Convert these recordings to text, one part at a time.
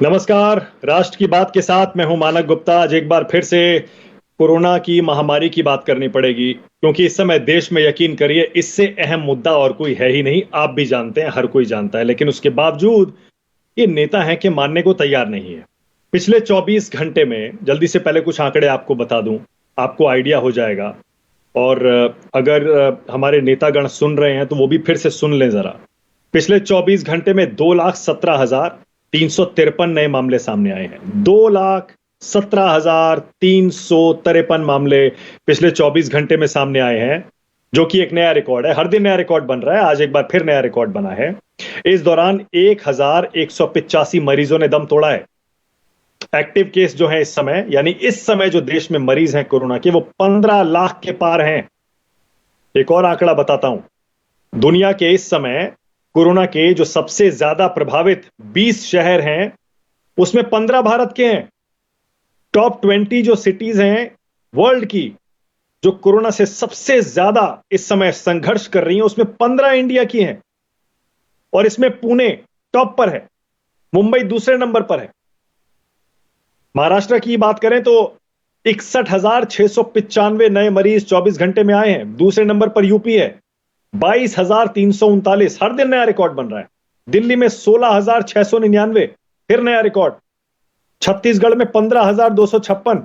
नमस्कार। राष्ट्र की बात के साथ मैं हूं मानक गुप्ता। आज एक बार फिर से कोरोना की महामारी की बात करनी पड़ेगी, क्योंकि इस समय देश में, यकीन करिए, इससे अहम मुद्दा और कोई है ही नहीं। आप भी जानते हैं, हर कोई जानता है, लेकिन उसके बावजूद ये नेता हैं कि मानने को तैयार नहीं है। पिछले 24 घंटे में, जल्दी से पहले कुछ आंकड़े आपको बता दूं, आपको आइडिया हो जाएगा। और अगर हमारे नेतागण सुन रहे हैं तो वो भी फिर से सुन लें जरा। पिछले 24 घंटे में 2,17,353 नए मामले सामने आए हैं। 2,17,353 मामले पिछले 24 घंटे में सामने आए हैं, जो कि एक नया रिकॉर्ड है। हर दिन नया रिकॉर्ड बन रहा है। आज एक बार फिर नया रिकॉर्ड बना है। इस दौरान 1,185 मरीजों ने दम तोड़ा है। एक्टिव केस जो है इस समय, यानी इस समय जो देश में मरीज हैं कोरोना के, वो 15 लाख के पार हैं। एक और आंकड़ा बताता हूं। दुनिया के इस समय कोरोना के जो सबसे ज्यादा प्रभावित 20 शहर हैं, उसमें 15 भारत के हैं। टॉप 20 जो सिटीज हैं वर्ल्ड की, जो कोरोना से सबसे ज्यादा इस समय संघर्ष कर रही हैं, उसमें 15 इंडिया की हैं। और इसमें पुणे टॉप पर है, मुंबई दूसरे नंबर पर है। महाराष्ट्र की बात करें तो 61,695 नए मरीज 24 घंटे में आए हैं। दूसरे नंबर पर यूपी है, 22,339। हर दिन नया रिकॉर्ड बन रहा है। दिल्ली में 16,699, फिर नया रिकॉर्ड। छत्तीसगढ़ में 15,256,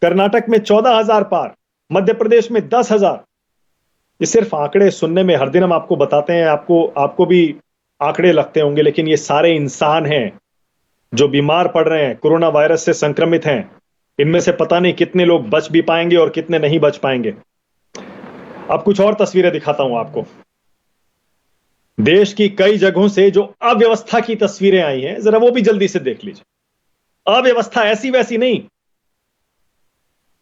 कर्नाटक में 14,000 पार, मध्य प्रदेश में 10,000। ये सिर्फ आंकड़े सुनने में हर दिन हम आपको बताते हैं, आपको भी आंकड़े लगते होंगे, लेकिन ये सारे इंसान हैं जो बीमार पड़ रहे हैं, कोरोना वायरस से संक्रमित हैं। इनमें से पता नहीं कितने लोग बच भी पाएंगे और कितने नहीं बच पाएंगे। अब कुछ और तस्वीरें दिखाता हूं आपको। देश की कई जगहों से जो अव्यवस्था की तस्वीरें आई हैं, जरा वो भी जल्दी से देख लीजिए। अव्यवस्था ऐसी वैसी नहीं,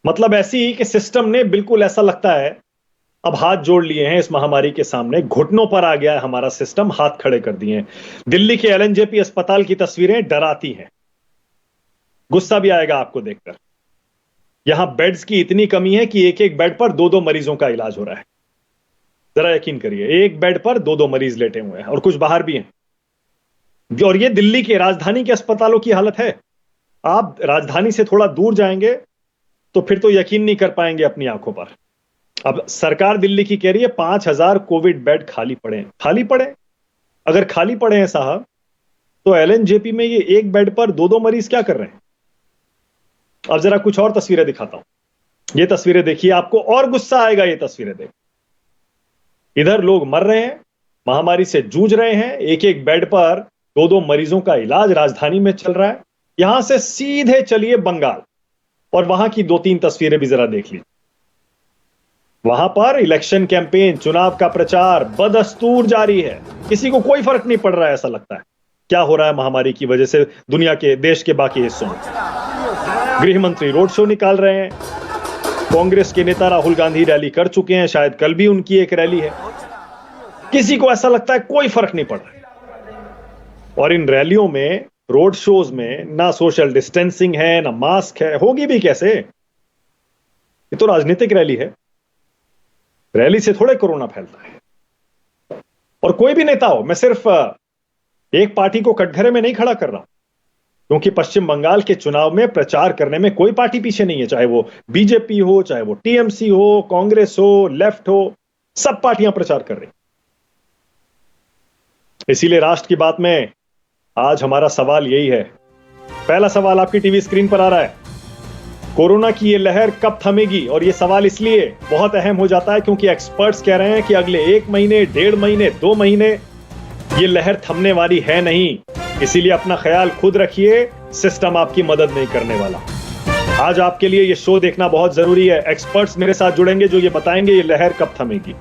मतलब ऐसी कि सिस्टम ने बिल्कुल, ऐसा लगता है अब हाथ जोड़ लिए हैं इस महामारी के सामने। घुटनों पर आ गया है हमारा सिस्टम, हाथ खड़े कर दिए हैं। दिल्ली के एलएनजेपी अस्पताल की तस्वीरें डराती हैं। गुस्सा भी आएगा आपको देखकर। यहां बेड्स की इतनी कमी है कि एक एक बेड पर 2-2 मरीजों का इलाज हो रहा है। जरा यकीन करिए, एक बेड पर 2-2 मरीज लेटे हुए हैं, और कुछ बाहर भी हैं। और ये दिल्ली के राजधानी के अस्पतालों की हालत है। आप राजधानी से थोड़ा दूर जाएंगे तो फिर तो यकीन नहीं कर पाएंगे अपनी आंखों पर। अब सरकार दिल्ली की कह रही है 5,000 कोविड बेड खाली पड़े हैं। खाली पड़े? अगर खाली पड़े हैं साहब, तो एलएनजेपी में ये एक बेड पर 2-2 मरीज क्या कर रहे हैं? अब जरा कुछ और तस्वीरें दिखाता हूं। ये तस्वीरें देखिए, आपको और गुस्सा आएगा ये तस्वीरें देख। इधर लोग मर रहे हैं, महामारी से जूझ रहे हैं, एक एक बेड पर 2-2 मरीजों का इलाज राजधानी में चल रहा है। यहां से सीधे चलिए बंगाल, और वहां की 2-3 तस्वीरें भी जरा देख लीजिए। वहां पर इलेक्शन कैंपेन, चुनाव का प्रचार बदस्तूर जारी है। किसी को कोई फर्क नहीं पड़ रहा है, ऐसा लगता है क्या हो रहा है महामारी की वजह से दुनिया के, देश के बाकी हिस्सों में। गृह मंत्री रोड शो निकाल रहे हैं। कांग्रेस के नेता राहुल गांधी रैली कर चुके हैं, शायद कल भी उनकी एक रैली है। किसी को ऐसा लगता है कोई फर्क नहीं पड़ रहा। और इन रैलियों में, रोड शोज में, ना सोशल डिस्टेंसिंग है, ना मास्क है। होगी भी कैसे? ये तो राजनीतिक रैली है। रैली से थोड़े कोरोना फैलता है। और कोई भी नेता हो, मैं सिर्फ एक पार्टी को कटघरे में नहीं खड़ा कर रहा, क्योंकि पश्चिम बंगाल के चुनाव में प्रचार करने में कोई पार्टी पीछे नहीं है। चाहे वो बीजेपी हो, चाहे वो टीएमसी हो, कांग्रेस हो, लेफ्ट हो, सब पार्टियां प्रचार कर रही। इसीलिए राष्ट्र की बात में आज हमारा सवाल यही है। पहला सवाल आपकी टीवी स्क्रीन पर आ रहा है। कोरोना की ये लहर कब थमेगी? और ये सवाल इसलिए बहुत अहम हो जाता है क्योंकि एक्सपर्ट्स कह रहे हैं कि अगले 1 महीने, 1.5 महीने, 2 महीने ये लहर थमने वाली है नहीं। इसीलिए अपना ख्याल खुद रखिए, सिस्टम आपकी मदद नहीं करने वाला। आज आपके लिए ये शो देखना बहुत जरूरी है। एक्सपर्ट्स मेरे साथ जुड़ेंगे जो ये बताएंगे ये लहर कब थमेगी।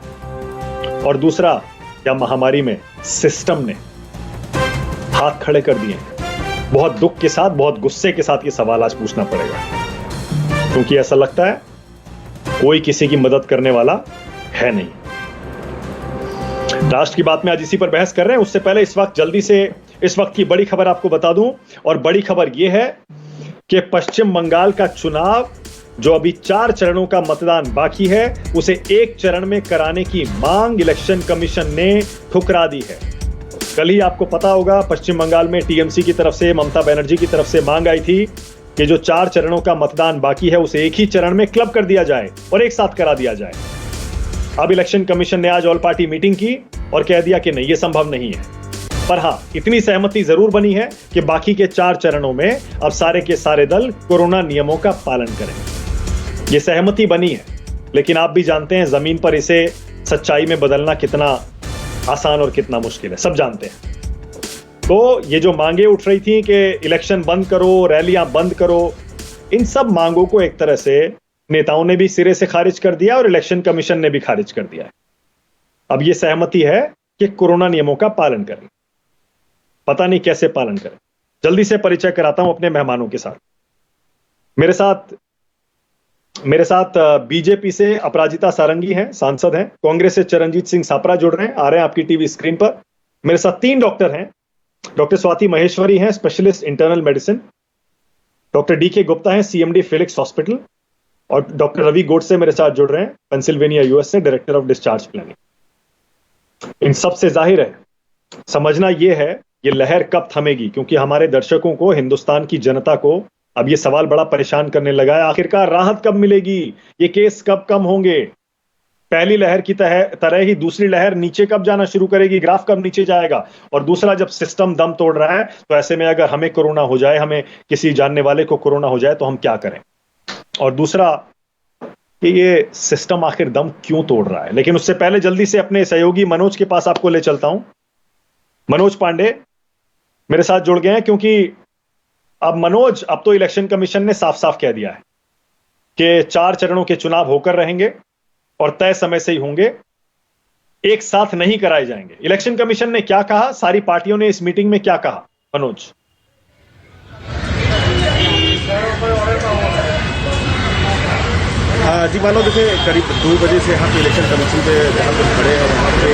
और दूसरा, क्या महामारी में सिस्टम ने हाथ खड़े कर दिए? बहुत दुख के साथ, बहुत गुस्से के साथ ये सवाल आज पूछना पड़ेगा, क्योंकि ऐसा लगता है कोई किसी की मदद करने वाला है नहीं। राष्ट्र की बात में आज इसी पर बहस कर रहे हैं। उससे पहले इस वक्त जल्दी से इस वक्त की बड़ी खबर आपको बता दूं, और बड़ी खबर यह है कि पश्चिम बंगाल का चुनाव, जो अभी 4 चरणों का मतदान बाकी है, उसे 1 चरण में कराने की मांग इलेक्शन कमीशन ने ठुकरा दी है। कल ही आपको पता होगा पश्चिम बंगाल में टीएमसी की तरफ से, ममता बनर्जी की तरफ से मांग आई थी कि जो 4 चरणों का मतदान बाकी है उसे एक ही चरण में क्लब कर दिया जाए और एक साथ करा दिया जाए। अब इलेक्शन कमीशन ने आज ऑल पार्टी मीटिंग की और कह दिया कि नहीं, ये संभव नहीं है। पर हां, इतनी सहमति जरूर बनी है कि बाकी के 4 चरणों में अब सारे के सारे दल कोरोना नियमों का पालन करें। ये सहमति बनी है, लेकिन आप भी जानते हैं जमीन पर इसे सच्चाई में बदलना कितना आसान और कितना मुश्किल है, सब जानते हैं। तो ये जो मांगे उठ रही थी कि इलेक्शन बंद करो, रैलियां बंद करो, इन सब मांगों को एक तरह से नेताओं ने भी सिरे से खारिज कर दिया और इलेक्शन कमीशन ने भी खारिज कर दिया है। अब ये सहमति है कि कोरोना नियमों का पालन करें। पता नहीं कैसे पालन करें। जल्दी से परिचय कराता हूं अपने मेहमानों के साथ। मेरे साथ बीजेपी से अपराजिता सारंगी हैं, सांसद हैं। कांग्रेस से चरणजीत सिंह सापरा जुड़ रहे हैं, आ रहे हैं आपकी टीवी स्क्रीन पर। मेरे साथ 3 डॉक्टर हैं। डॉक्टर स्वाति महेश्वरी हैं, specialist internal medicine. Doctor DK Gupta हैं, सीएमडी फिलिक्स हॉस्पिटल। और डॉक्टर रवि गोडसे मेरे साथ जुड़ रहे हैं, पेंसिल्वेनिया यूएस से, डायरेक्टर ऑफ डिस्चार्ज प्लानिंग। इन सबसे जाहिर है समझना यह है ये लहर कब थमेगी, क्योंकि हमारे दर्शकों को, हिंदुस्तान की जनता को अब ये सवाल बड़ा परेशान करने लगा है, आखिरकार राहत कब मिलेगी, ये केस कब कम होंगे। पहली लहर की तरह ही दूसरी लहर नीचे कब जाना शुरू करेगी, ग्राफ कब नीचे जाएगा। और दूसरा, जब सिस्टम दम तोड़ रहा है तो ऐसे में अगर हमें कोरोना हो जाए, हमें किसी जानने वाले को कोरोना हो जाए तो हम क्या करें। और दूसरा कि ये सिस्टम आखिर दम क्यों तोड़ रहा है। लेकिन उससे पहले जल्दी से अपने सहयोगी मनोज के पास आपको ले चलता हूं। मनोज पांडे मेरे साथ जुड़ गए हैं, क्योंकि अब मनोज, अब तो इलेक्शन कमीशन ने साफ साफ कह दिया है कि 4 चरणों के चुनाव होकर रहेंगे और तय समय से ही होंगे, एक साथ नहीं कराए जाएंगे। इलेक्शन कमीशन ने क्या कहा, सारी पार्टियों ने इस मीटिंग में क्या कहा, मनोज? जी मानो देखिए, करीब 2 बजे से यहाँ पे इलेक्शन कमीशन पे जहाँ पर खड़े हैं वहाँ पे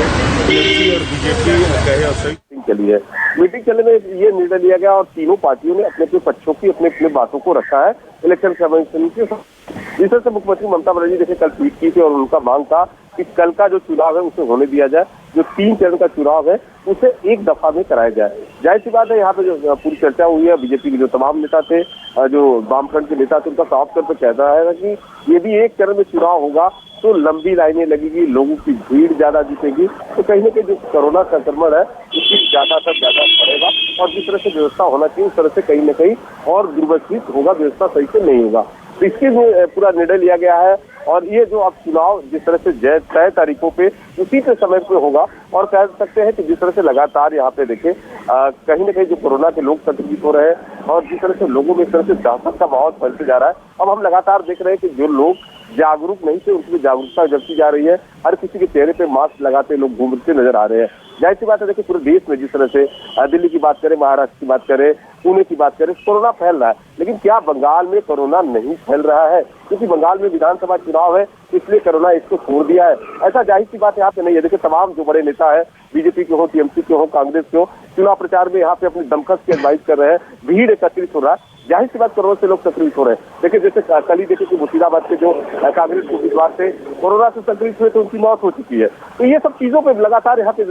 टीएमसी और बीजेपी कहे और सही चली है। मीटिंग चलने में ये निर्णय लिया गया और तीनों पार्टियों ने अपने अपने पक्षों की अपने अपने बातों को रखा है इलेक्शन कमीशन के। जिस तरह से मुख्यमंत्री ममता बनर्जी देखिए कल ट्वीट की थी और उनका मांग था कि कल का जो चुनाव है उसे होने दिया जाए, जो 3 चरण का चुनाव है उसे एक दफा में कराया जाए। जाहिर सी बात है, यहाँ पे जो पूरी चर्चा हुई है, बीजेपी के जो तमाम नेता थे, जो वामफ्रंट के नेता थे, उनका साफ तौर पर कहता है कि ये भी एक चरण में चुनाव होगा तो लंबी लाइनें लगेगी, लोगों की भीड़ ज्यादा दिखेगी, तो कहीं ना कहीं जो कोरोना संक्रमण है उसकी ज्यादा बढ़ेगा और जिस तरह से व्यवस्था होना चाहिए उस तरह से कहीं ना कहीं और दुर्व्यवस्थित होगा, व्यवस्था सही से नहीं होगा। तो इसके लिए पूरा निर्णय लिया गया है और ये जो अब चुनाव जिस तरह से तय तारीखों पे उसी के समय पे होगा और कह सकते हैं कि जिस तरह से लगातार यहाँ पे देखें कहीं ना कहीं जो कोरोना के लोग संक्रमित हो रहे हैं और जिस तरह से लोगों में इस तरह से दहशत का माहौल फैलते जा रहा है, अब हम लगातार देख रहे हैं कि जो लोग जागरूक नहीं थे उनकी जागरूकता जमती जा रही है। हर किसी के चेहरे पे मास्क लगाते लोग घूमते नजर आ रहे हैं। जाहिर सी बात है, देखिए पूरे देश में जिस तरह से दिल्ली की बात करें, महाराष्ट्र की बात करें, पुणे की बात करें, कोरोना फैल रहा है, लेकिन क्या बंगाल में कोरोना नहीं फैल रहा है? क्योंकि बंगाल में विधानसभा चुनाव है इसलिए कोरोना इसको छोड़ दिया है, ऐसा जाहिर सी बात यहाँ पे नहीं है। देखिए तमाम जो बड़े नेता है, बीजेपी के हो, टीएमसी के हो, कांग्रेस के हो, चुनाव प्रचार में यहाँ पे अपनी दमकस की एडवाइस कर रहे हैं, भीड़ एकत्रित हो रहा है। जाहिर सी बात कोरोना से लोग संक्रमित हो रहे हैं। देखिए जैसे कल ही देखिए कि मुर्शिदाबाद के जो कांग्रेस के उम्मीदवार थे कोरोना से संक्रमित हुए तो उनकी मौत हो चुकी है। तो ये सब चीजों पे लगातार यहाँ पे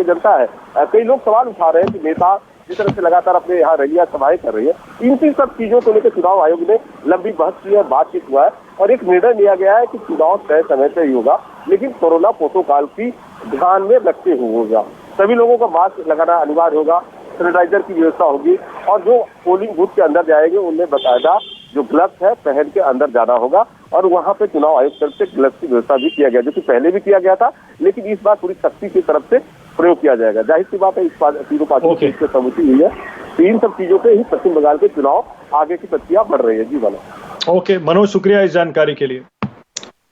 जनता है, कई लोग सवाल उठा रहे हैं कि नेता जिस तरह से लगातार अपने यहाँ रैलियां सभाएं कर रही है, इन सब चीजों को लेकर चुनाव आयोग ने लंबी बहस की है, बातचीत हुआ है और एक निर्णय लिया गया है कि चुनाव तय समय से ही होगा, लेकिन कोरोना प्रोटोकॉल की ध्यान में रखते हुए होगा। सभी लोगों को मास्क लगाना अनिवार्य होगा, सैनिटाइजर की व्यवस्था होगी और जो पोलिंग बूथ के अंदर जाएंगे उनमें बाकायदा जो ग्लव्स है पहन के अंदर जाना होगा और वहां पे चुनाव आयोग तरफ से ग्लव्स की व्यवस्था भी किया गया, जो कि पहले भी किया गया था, लेकिन इस बार पूरी सख्ती की तरफ से प्रयोग किया जाएगा। जाहिर सी बात है, इस तीनों पार्टियों की सहमति हुई है, तो इन सब चीजों पे ही पश्चिम बंगाल के चुनाव आगे की प्रक्रिया बढ़ रही है। जी मनोज। ओके मनोज, शुक्रिया इस जानकारी के लिए।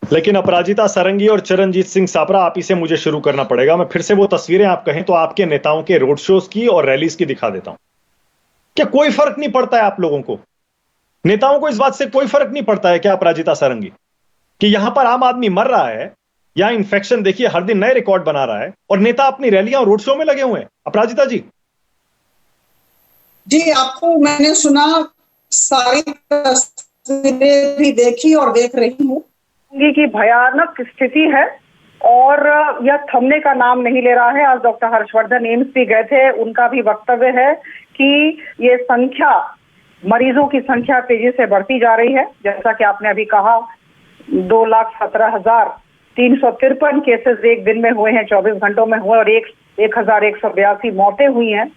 लेकिन अपराजिता सारंगी और चरणजीत सिंह सापरा, आप ही से मुझे शुरू करना पड़ेगा। मैं फिर से वो तस्वीरें आप कहें तो आपके नेताओं के रोड शोज की और रैलीज की दिखा देता हूं। क्या कोई फर्क नहीं पड़ता है आप लोगों को? नेताओं को इस बात से कोई फर्क नहीं पड़ता है क्या, अपराजिता सारंगी, कि यहां पर आम आदमी मर रहा है, यहां इन्फेक्शन देखिए हर दिन नए रिकॉर्ड बना रहा है और नेता अपनी रैलियां और रोड शो में लगे हुए हैं? अपराजिता जी। जी, आपको मैंने सुना, सारी तस्वीरें भी देखी और देख रही हूँ की भयानक स्थिति है और यह थमने का नाम नहीं ले रहा है। आज डॉक्टर हर्षवर्धन एम्स भी गए थे, उनका भी वक्तव्य है कि ये संख्या, मरीजों की संख्या तेजी से बढ़ती जा रही है। जैसा कि आपने अभी कहा, 2,17,353 केसेस एक दिन में हुए हैं, 24 घंटों में हुए, और 1,182 मौतें हुई हैं।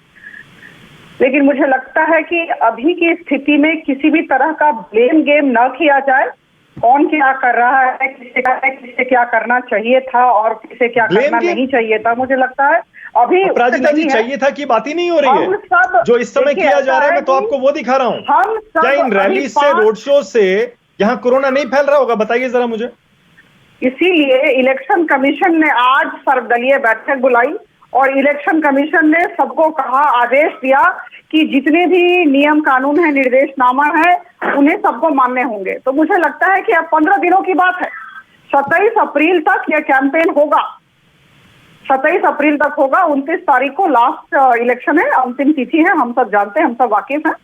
लेकिन मुझे लगता है कि अभी की स्थिति में किसी भी तरह का ब्लेम गेम न किया जाए। कौन क्या कर रहा है, किसे क्या करना चाहिए था और किसे क्या करना नहीं चाहिए था, मुझे लगता है अभी अपराजिता जी चाहिए था कि बात ही नहीं हो रही है। जो इस समय किया जा रहा है, मैं तो आपको वो दिखा रहा हूँ। क्या इन रैली से, रोड शो से यहाँ कोरोना नहीं फैल रहा होगा? बताइए जरा मुझे। इसीलिए इलेक्शन कमीशन ने आज सर्वदलीय बैठक बुलाई और इलेक्शन कमीशन ने सबको कहा, आदेश दिया कि जितने भी नियम कानून है, निर्देशनामा है, उन्हें सबको मानने होंगे। तो मुझे लगता है कि अब 15 दिनों की बात है। 27 अप्रैल तक यह कैंपेन होगा, 27 अप्रैल तक होगा। 29 तारीख को लास्ट इलेक्शन है, अंतिम तिथि है, हम सब जानते हैं, हम सब वाकिफ हैं।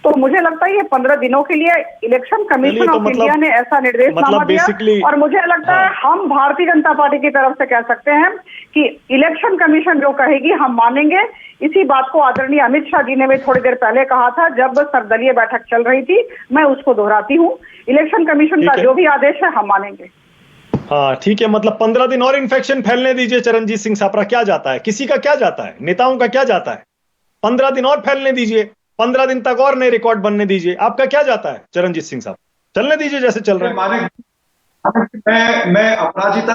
तो मुझे लगता है ये 15 दिनों के लिए इलेक्शन कमीशन ऑफ इंडिया ने ऐसा निर्देशनामा दिया। और मुझे लगता है हम भारतीय जनता पार्टी की तरफ से कह सकते हैं कि इलेक्शन कमीशन जो कहेगी हम मानेंगे। इसी बात को आदरणीय अमित शाह जी ने भी थोड़ी देर पहले कहा था जब सर्वदलीय बैठक चल रही थी। मैं उसको दोहराती हूँ, इलेक्शन कमीशन का जो भी आदेश है हम मानेंगे। हाँ ठीक है, मतलब 15 दिन और इन्फेक्शन फैलने दीजिए। चरणजीत सिंह सापरा, क्या जाता है? किसी का क्या जाता है? नेताओं का क्या जाता है? 15 दिन और फैलने दीजिए, 15 दिन तक और नए रिकॉर्ड बनने दीजिए। आपका क्या जाता है चरणजीत सिंह साहब? चलने दीजिए जैसे चल रहा है। मैं अपराजिता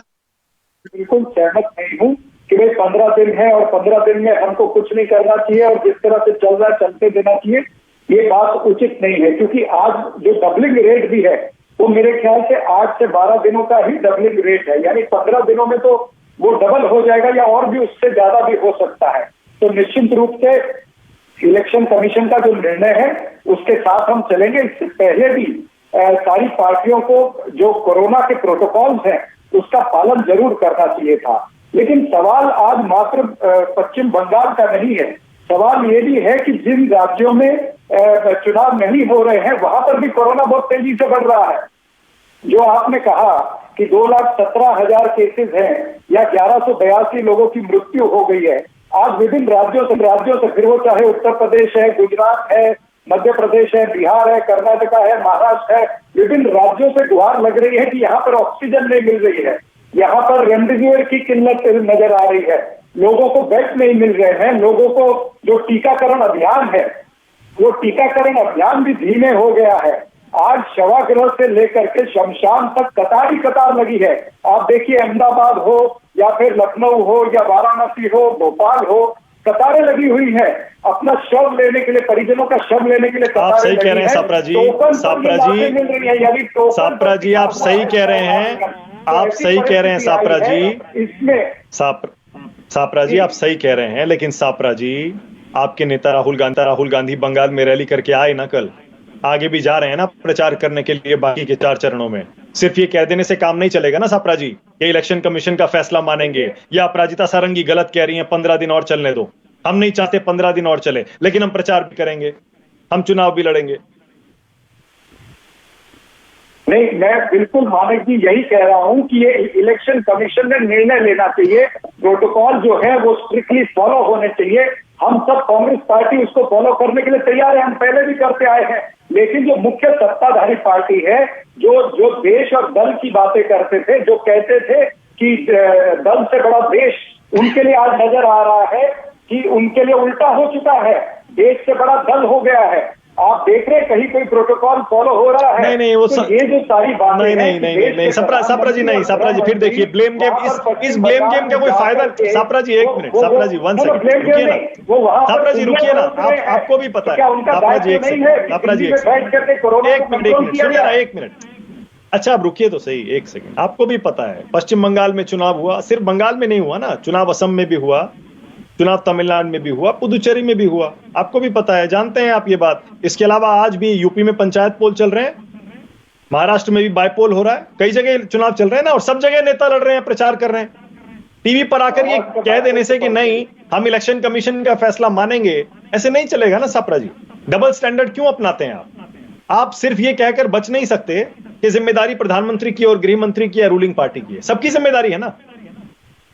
बिल्कुल सहमत नहीं हूँ कि भाई 15 दिन है और 15 दिन में हमको कुछ नहीं करना चाहिए और जिस तरह से चल रहा है चलते देना चाहिए। ये बात उचित नहीं है, क्योंकि आज जो डबलिंग रेट भी है वो मेरे ख्याल से 8 से 12 दिनों का ही डबलिंग रेट है। यानी 15 दिनों में तो वो डबल हो जाएगा या और भी उससे ज्यादा भी हो सकता है। तो निश्चित रूप से इलेक्शन कमीशन का जो निर्णय है उसके साथ हम चलेंगे। इससे पहले भी सारी पार्टियों को जो कोरोना के प्रोटोकॉल्स हैं उसका पालन जरूर करना चाहिए था। लेकिन सवाल आज मात्र पश्चिम बंगाल का नहीं है, सवाल ये भी है कि जिन राज्यों में चुनाव नहीं हो रहे हैं वहां पर भी कोरोना बहुत तेजी से बढ़ रहा है। जो आपने कहा कि 2,17,000 केसेस हैं या 1,182 लोगों की मृत्यु हो गई है, आज विभिन्न राज्यों से फिर वो चाहे उत्तर प्रदेश है, गुजरात है, मध्य प्रदेश है, बिहार है, कर्नाटका है, महाराष्ट्र है, विभिन्न राज्यों से गुहार लग रही है कि यहाँ पर ऑक्सीजन नहीं मिल रही है, यहाँ पर रेमडेसिविर की किल्लत नजर आ रही है, लोगों को बेड नहीं मिल रहे हैं, लोगों को जो टीकाकरण अभियान है वो टीकाकरण अभियान भी धीमे हो गया है। आज शवागृह से लेकर के शमशान तक कतार ही कतार लगी है। आप देखिए अहमदाबाद हो या फिर लखनऊ हो या वाराणसी हो, भोपाल हो, कतारें लगी हुई है अपना शव लेने के लिए, परिजनों का शव लेने के लिए कतारें। आप सही कह रहे हैं सापरा जी, सापरा जी आप सही कह रहे हैं, आप सही कह रहे हैं सापरा जी, इसमें सापरा जी आप सही कह रहे हैं। लेकिन सापरा जी, आपके नेता राहुल गांधी बंगाल में रैली करके आए ना, कल आगे भी जा रहे हैं ना प्रचार करने के लिए बाकी के 4 चरणों में। सिर्फ ये कह देने से काम नहीं चलेगा ना सापरा जी। ये इलेक्शन कमीशन का फैसला मानेंगे या अपराजिता सारंगी गलत कह रही हैं 15 दिन और चलने दो? हम नहीं चाहते 15 दिन और चले, लेकिन हम प्रचार भी करेंगे, हम चुनाव भी लड़ेंगे। नहीं, मैं बिल्कुल मानिक जी यही कह रहा हूं कि ये इलेक्शन कमीशन ने निर्णय लेना चाहिए। प्रोटोकॉल जो है वो स्ट्रिक्टली फॉलो होने चाहिए। हम सब कांग्रेस पार्टी उसको फॉलो करने के लिए तैयार है, हम पहले भी करते आए हैं। लेकिन जो मुख्य सत्ताधारी पार्टी है, जो देश और दल की बातें करते थे, जो कहते थे कि दल से बड़ा देश, उनके लिए आज नजर आ रहा है कि उनके लिए उल्टा हो चुका है, देश से बड़ा दल हो गया है। आप देख रहे हैं कहीं कोई प्रोटोकॉल फॉलो हो रहा है? नहीं वो तो ये जो सारी बातें नहीं सापरा जी नहीं, सापरा जी फिर देखिए ब्लेम गेम, इस ब्लेम गेम का कोई फायदा। सापरा जी 1 मिनट, सापरा जी 1 सेकंड रुकिए ना, सापरा जी रुकिए ना, आपको भी पता है सापरा जी 1 सेकंड, सापरा जी 1 मिनट, अच्छा आप रुकिए तो सही 1 सेकंड। आपको भी पता है पश्चिम बंगाल में चुनाव हुआ, सिर्फ बंगाल में नहीं हुआ ना, चुनाव असम में भी हुआ, चुनाव तमिलनाडु में भी हुआ, पुदुचेरी में भी हुआ, आपको भी पता है, जानते हैं आप ये बात। इसके अलावा आज भी यूपी में पंचायत पोल चल रहे हैं, महाराष्ट्र में भी बायपोल हो रहा है, कई जगह चुनाव चल रहे हैं ना, और सब जगह नेता लड़ रहे हैं, प्रचार कर रहे हैं। टीवी पर आकर ये कह देने से कि नहीं हम इलेक्शन कमीशन का फैसला मानेंगे, ऐसे नहीं चलेगा ना सापरा जी। डबल स्टैंडर्ड क्यों अपनाते हैं आप सिर्फ ये कहकर बच नहीं सकते कि जिम्मेदारी प्रधानमंत्री की और गृह मंत्री की या रूलिंग पार्टी की है, सबकी जिम्मेदारी है ना।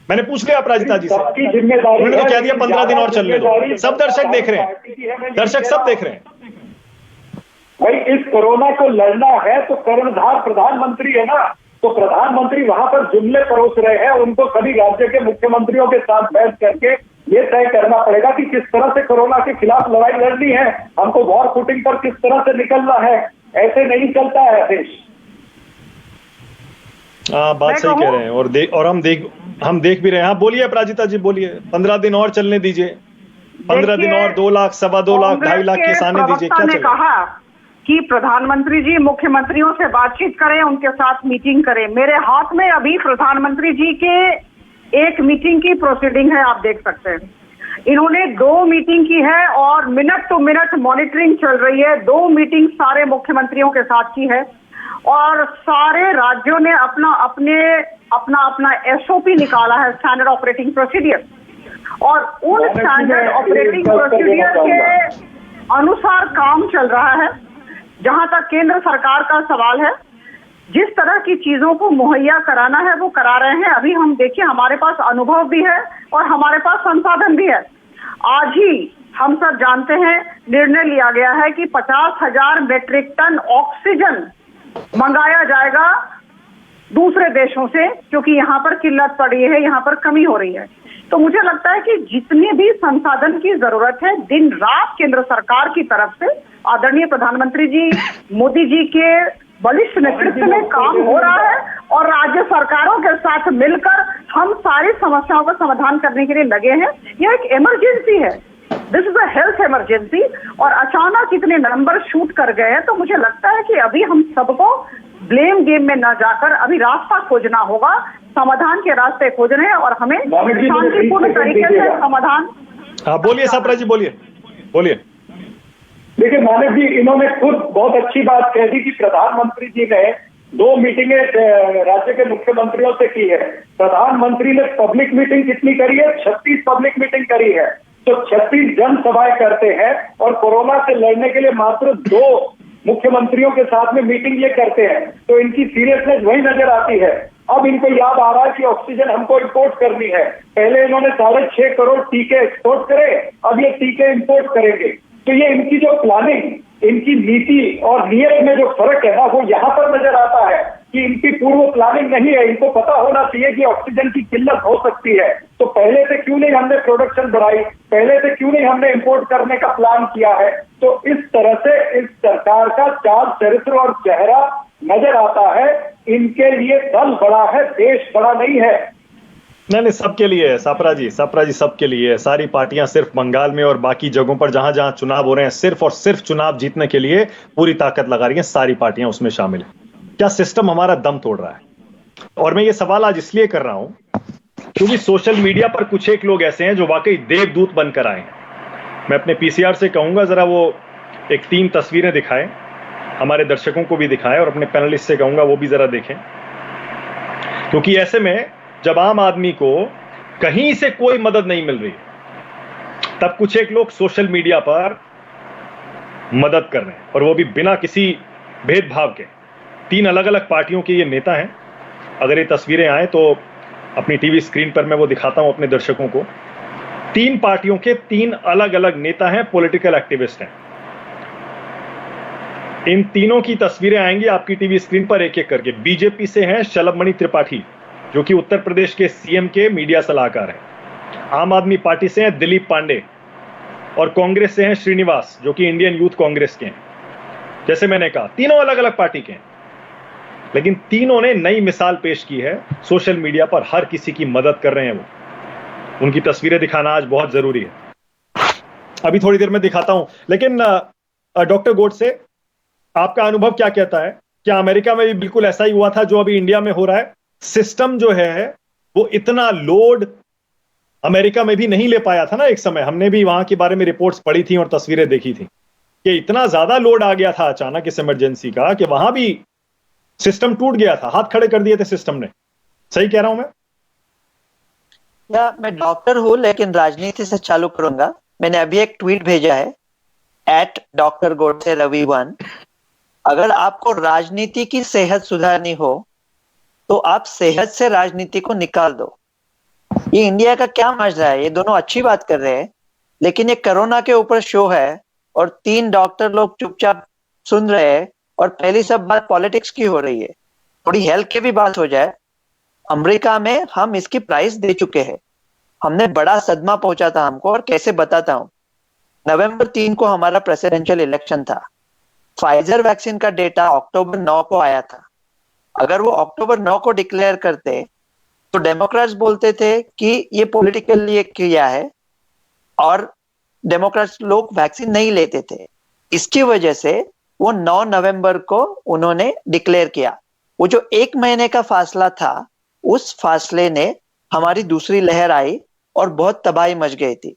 मैंने पूछ लिया अपराजिता जी से, सबकी जिम्मेदारी उन्होंने तो है, कह दिया 15 दिन और चलने दो। सब दर्शक देख रहे पार्टी की है, मैं हैं, नहीं दर्शक कह सब रहा देख हूं। रहे हैं। भाई इस कोरोना को लड़ना है तो कर्णधार प्रधानमंत्री है ना, तो प्रधानमंत्री वहां पर जुमले परोस रहे हैं, उनको सभी राज्य के मुख्यमंत्रियों के साथ बैठ करके ये तय करना पड़ेगा कि किस तरह से कोरोना के खिलाफ लड़ाई लड़नी है, हमको वॉर फुटिंग पर किस तरह से निकलना है। ऐसे नहीं चलता है देश। बात सही कह रहे हैं, और हम देख भी रहे हैं। हाँ बोलिए अपराजिता जी, बोलिए। 15 दिन और चलने दीजिए, 15 दिन और 2 लाख, 2.25 लाख, 2.5 लाख के आने दीजिए, क्या चलेगा? कहा कि प्रधानमंत्री जी मुख्यमंत्रियों से बातचीत करें, उनके साथ मीटिंग करें। मेरे हाथ में अभी प्रधानमंत्री जी के एक मीटिंग की प्रोसीडिंग है, आप देख सकते हैं। इन्होंने 2 मीटिंग की है और मिनट टू मिनट मॉनिटरिंग चल रही है। 2 मीटिंग सारे मुख्यमंत्रियों के साथ की है और सारे राज्यों ने अपना एसओपी निकाला है, स्टैंडर्ड ऑपरेटिंग प्रोसीडियर, और उन स्टैंडर्ड ऑपरेटिंग प्रोसीडियर के अनुसार काम चल रहा है। जहां तक केंद्र सरकार का सवाल है, जिस तरह की चीजों को मुहैया कराना है वो करा रहे हैं। अभी हम देखिए, हमारे पास अनुभव भी है और हमारे पास संसाधन भी है। आज ही हम सब जानते हैं, निर्णय लिया गया है कि 50,000 मेट्रिक टन ऑक्सीजन मंगाया जाएगा दूसरे देशों से, क्योंकि यहाँ पर किल्लत पड़ी है, यहाँ पर कमी हो रही है। तो मुझे लगता है कि जितने भी संसाधन की जरूरत है, दिन रात केंद्र सरकार की तरफ से आदरणीय प्रधानमंत्री जी मोदी जी के बलिष्ठ नेतृत्व में काम हो रहा है और राज्य सरकारों के साथ मिलकर हम सारी समस्याओं का समाधान करने के लिए लगे हैं। यह एक इमरजेंसी है, this is a health emergency, और अचानक इतने नंबर शूट कर गए हैं। तो मुझे लगता है कि अभी हम सबको ब्लेम गेम में न जाकर अभी रास्ता खोजना होगा, समाधान के रास्ते खोजने हैं और हमें शांतिपूर्ण तरीके से समाधान। हाँ बोलिए सापरा जी, बोलिए। देखिए मानव जी, इन्होंने खुद बहुत अच्छी बात कह दी कि प्रधानमंत्री जी ने 2 मीटिंगें राज्य के मुख्यमंत्रियों से की है। प्रधानमंत्री ने पब्लिक मीटिंग कितनी करी है? 36 पब्लिक मीटिंग करी है। तो 36 जनसभाएं करते हैं और कोरोना से लड़ने के लिए मात्र 2 मुख्यमंत्रियों के साथ में मीटिंग ये करते हैं, तो इनकी सीरियसनेस वही नजर आती है। अब इनको याद आ रहा है कि ऑक्सीजन हमको इंपोर्ट करनी है। पहले इन्होंने 6.5 करोड़ टीके एक्सपोर्ट करे, अब ये टीके इंपोर्ट करेंगे। तो ये इनकी जो प्लानिंग, इनकी नीति और नियत में जो फर्क है ना, वो यहाँ पर नजर आता है कि इनकी पूर्व प्लानिंग नहीं है। इनको पता होना चाहिए कि ऑक्सीजन की किल्लत हो सकती है, तो पहले से क्यों नहीं हमने प्रोडक्शन बढ़ाई, पहले से क्यों नहीं हमने इंपोर्ट करने का प्लान किया है। तो इस तरह से इस सरकार का चाल चरित्र और चेहरा नजर आता है। इनके लिए दल बड़ा है, देश बड़ा नहीं है। नहीं, सबके लिए है सापरा जी, सबके लिए है। सारी पार्टियां सिर्फ बंगाल में और बाकी जगहों पर जहां जहां चुनाव हो रहे हैं, सिर्फ और सिर्फ चुनाव जीतने के लिए पूरी ताकत लगा रही हैं। सारी पार्टियां उसमें शामिल है। क्या सिस्टम हमारा दम तोड़ रहा है? और मैं ये सवाल आज इसलिए कर रहा हूं क्योंकि सोशल मीडिया पर कुछ एक लोग ऐसे हैं जो वाकई देवदूत बनकर आए हैं। मैं अपने पीसीआर से कहूंगा जरा वो एक 3 तस्वीरें दिखाएं, हमारे दर्शकों को भी दिखाएं, और अपने पैनलिस्ट से कहूंगा वो भी जरा देखें। क्योंकि ऐसे में जब आम आदमी को कहीं से कोई मदद नहीं मिल रही, तब कुछ एक लोग सोशल मीडिया पर मदद कर रहे हैं, और वो भी बिना किसी भेदभाव के। 3 अलग अलग पार्टियों के ये नेता हैं। अगर ये तस्वीरें आए तो अपनी टीवी स्क्रीन पर मैं वो दिखाता हूं अपने दर्शकों को। 3 पार्टियों के 3 अलग अलग नेता हैं, पॉलिटिकल एक्टिविस्ट हैं। इन तीनों की तस्वीरें आएंगी आपकी टीवी स्क्रीन पर एक एक करके। बीजेपी से हैं शलभमणि त्रिपाठी, जो कि उत्तर प्रदेश के सीएम के मीडिया सलाहकार हैं। आम आदमी पार्टी से हैं दिलीप पांडे, और कांग्रेस से हैं श्रीनिवास, जो कि इंडियन यूथ कांग्रेस के हैं। जैसे मैंने कहा, तीनों अलग अलग पार्टी के हैं, लेकिन तीनों ने नई मिसाल पेश की है। सोशल मीडिया पर हर किसी की मदद कर रहे हैं वो। उनकी तस्वीरें दिखाना आज बहुत जरूरी है। अभी थोड़ी देर में दिखाता हूं, लेकिन डॉक्टर गोडसे, आपका अनुभव क्या कहता है? क्या अमेरिका में भी बिल्कुल ऐसा ही हुआ था जो अभी इंडिया में हो रहा है? सिस्टम जो है वो इतना लोड अमेरिका में भी नहीं ले पाया था ना एक समय। हमने भी वहां के बारे में रिपोर्ट्स पढ़ी थी और तस्वीरें देखी थी कि इतना ज्यादा लोड आ गया था अचानक इस इमरजेंसी का कि वहां भी सिस्टम टूट गया था, हाथ खड़े कर दिए थे सिस्टम ने। सही कह रहा हूं मैं? या मैं डॉक्टर हूं लेकिन राजनीति से चालू करूंगा। मैंने अभी एक ट्वीट भेजा है @Dr. Godse Ravi 1। अगर आपको राजनीति की सेहत सुधारनी हो तो आप सेहत से राजनीति को निकाल दो। ये इंडिया का क्या मसला है? ये दोनों अच्छी बात कर रहे हैं, लेकिन ये कोरोना के ऊपर शो है और 3 डॉक्टर लोग चुपचाप सुन रहे हैं और पहली सब बात पॉलिटिक्स की हो रही है। थोड़ी हेल्थ की भी बात हो जाए। अमेरिका में हम इसकी प्राइस दे चुके हैं, हमने बड़ा सदमा पहुंचा था हमको, और कैसे बताता हूं। नवंबर 3 को हमारा प्रेसिडेंशियल इलेक्शन था। फाइजर वैक्सीन का डेटा अक्टूबर 9 को आया था। अगर वो अक्टूबर 9 को डिक्लेयर करते तो डेमोक्रेट्स बोलते थे कि ये पॉलिटिकली किया है और डेमोक्रेट्स लोग वैक्सीन नहीं लेते थे। इसकी वजह से वो 9 नवंबर को उन्होंने डिक्लेयर किया। वो जो 1 महीने का फासला था, उस फासले ने हमारी दूसरी लहर आई और बहुत तबाही मच गई थी।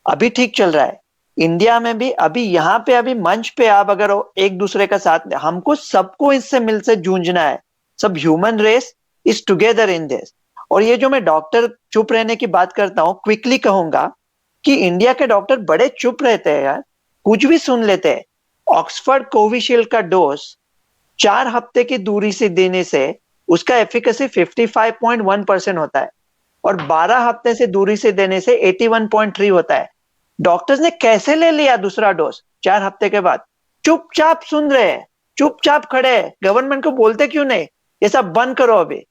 अभी ठीक चल रहा है इंडिया में भी। अभी यहाँ पे अभी मंच पे आप अगर एक दूसरे का साथ, हमको सबको इससे मिल से जूझना है। सब human race is together in this. और ये जो मैं डॉक्टर चुप रहने की बात करता हूँ, क्विकली कहूंगा कि इंडिया के डॉक्टर बड़े चुप रहते हैं यार, कुछ भी सुन लेते हैं। ऑक्सफर्ड कोविशील्ड का डोज 4 हफ्ते की दूरी से देने से उसका एफिकेसी 55.1% होता है और 12 हफ्ते से दूरी से देने से 81.3 होता है। डॉक्टर्स ने कैसे ले लिया दूसरा डोज 4 हफ्ते के बाद? चुपचाप सुन रहे हैं, चुपचाप खड़े हैं। गवर्नमेंट को बोलते क्यों नहीं ये सब बंद करो? अभी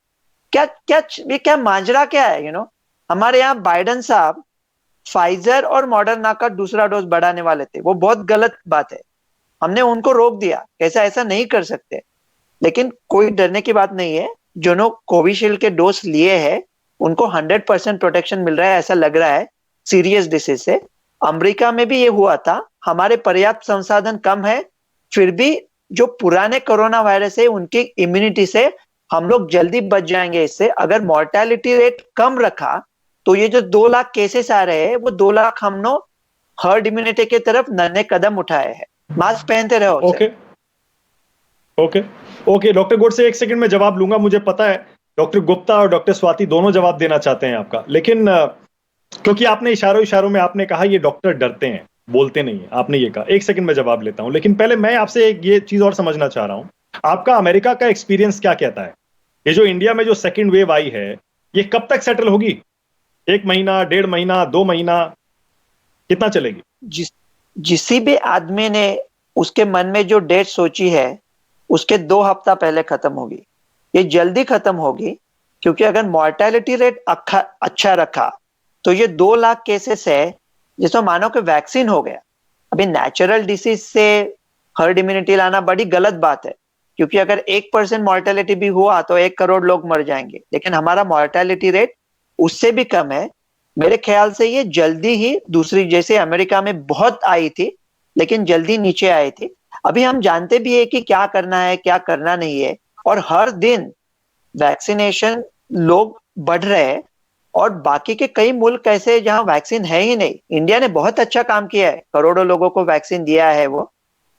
क्या क्या ये क्या माजरा क्या है? हमारे यहाँ बाइडेन साहब फाइजर और मॉडर्ना का दूसरा डोज बढ़ाने वाले थे। वो बहुत गलत बात है, हमने उनको रोक दिया। कैसा ऐसा नहीं कर सकते। लेकिन कोई डरने की बात नहीं है। जो लोग कोविशील्ड के डोज लिए हैं उनको 100% प्रोटेक्शन मिल रहा है, ऐसा लग रहा है, सीरियस डिसीज से। अमेरिका में भी ये हुआ था। हमारे पर्याप्त संसाधन कम है, फिर भी जो पुराने कोरोना वायरस है उनकी इम्यूनिटी से हम लोग जल्दी बच जाएंगे इससे। अगर मॉर्टेलिटी रेट कम रखा तो ये जो 2 लाख केसेस आ रहे हैं वो 2 लाख हम लोग हर्ड इम्यूनिटी की तरफ नन्हे कदम उठाए हैं। मास्क पहनते रहो। ओके डॉक्टर गोडसे, 1 सेकंड में जवाब लूंगा। मुझे पता है डॉक्टर गुप्ता और डॉक्टर स्वाति दोनों जवाब देना चाहते हैं आपका, लेकिन क्योंकि आपने इशारों में आपने कहा ये डॉक्टर डरते हैं, बोलते नहीं है, आपने ये कहा। 1 सेकंड में जवाब लेता हूं, लेकिन पहले मैं आपसे एक ये चीज और समझना चाह रहा हूं। आपका अमेरिका का एक्सपीरियंस क्या कहता है? ये जो इंडिया में जो सेकंड वेव आई है, ये कब तक सेटल होगी? 1 महीना, 1.5 महीना, 2 महीना, कितना चलेगी? जिसी भी आदमी ने उसके मन में जो डेट सोची है उसके 2 हफ्ता पहले खत्म होगी। ये जल्दी खत्म होगी क्योंकि अगर मॉर्टेलिटी रेट अच्छा रखा तो ये 2 लाख केसेस है जिसमें मानो कि वैक्सीन हो गया। अभी नेचुरल डिसीज से हर्ड इम्यूनिटी लाना बड़ी गलत बात है, क्योंकि अगर 1% मॉर्टेलिटी भी हुआ तो 1 करोड़ लोग मर जाएंगे। लेकिन हमारा मॉर्टेलिटी रेट उससे भी कम है। मेरे ख्याल से ये जल्दी ही दूसरी, जैसे अमेरिका में बहुत आई थी लेकिन जल्दी नीचे आई थी। अभी हम जानते भी है कि क्या करना है क्या करना नहीं है, और हर दिन वैक्सीनेशन लोग बढ़ रहे हैं। और बाकी के कई मुल्क ऐसे हैं जहां वैक्सीन है ही नहीं। इंडिया ने बहुत अच्छा काम किया है, करोड़ों लोगों को वैक्सीन दिया है वो,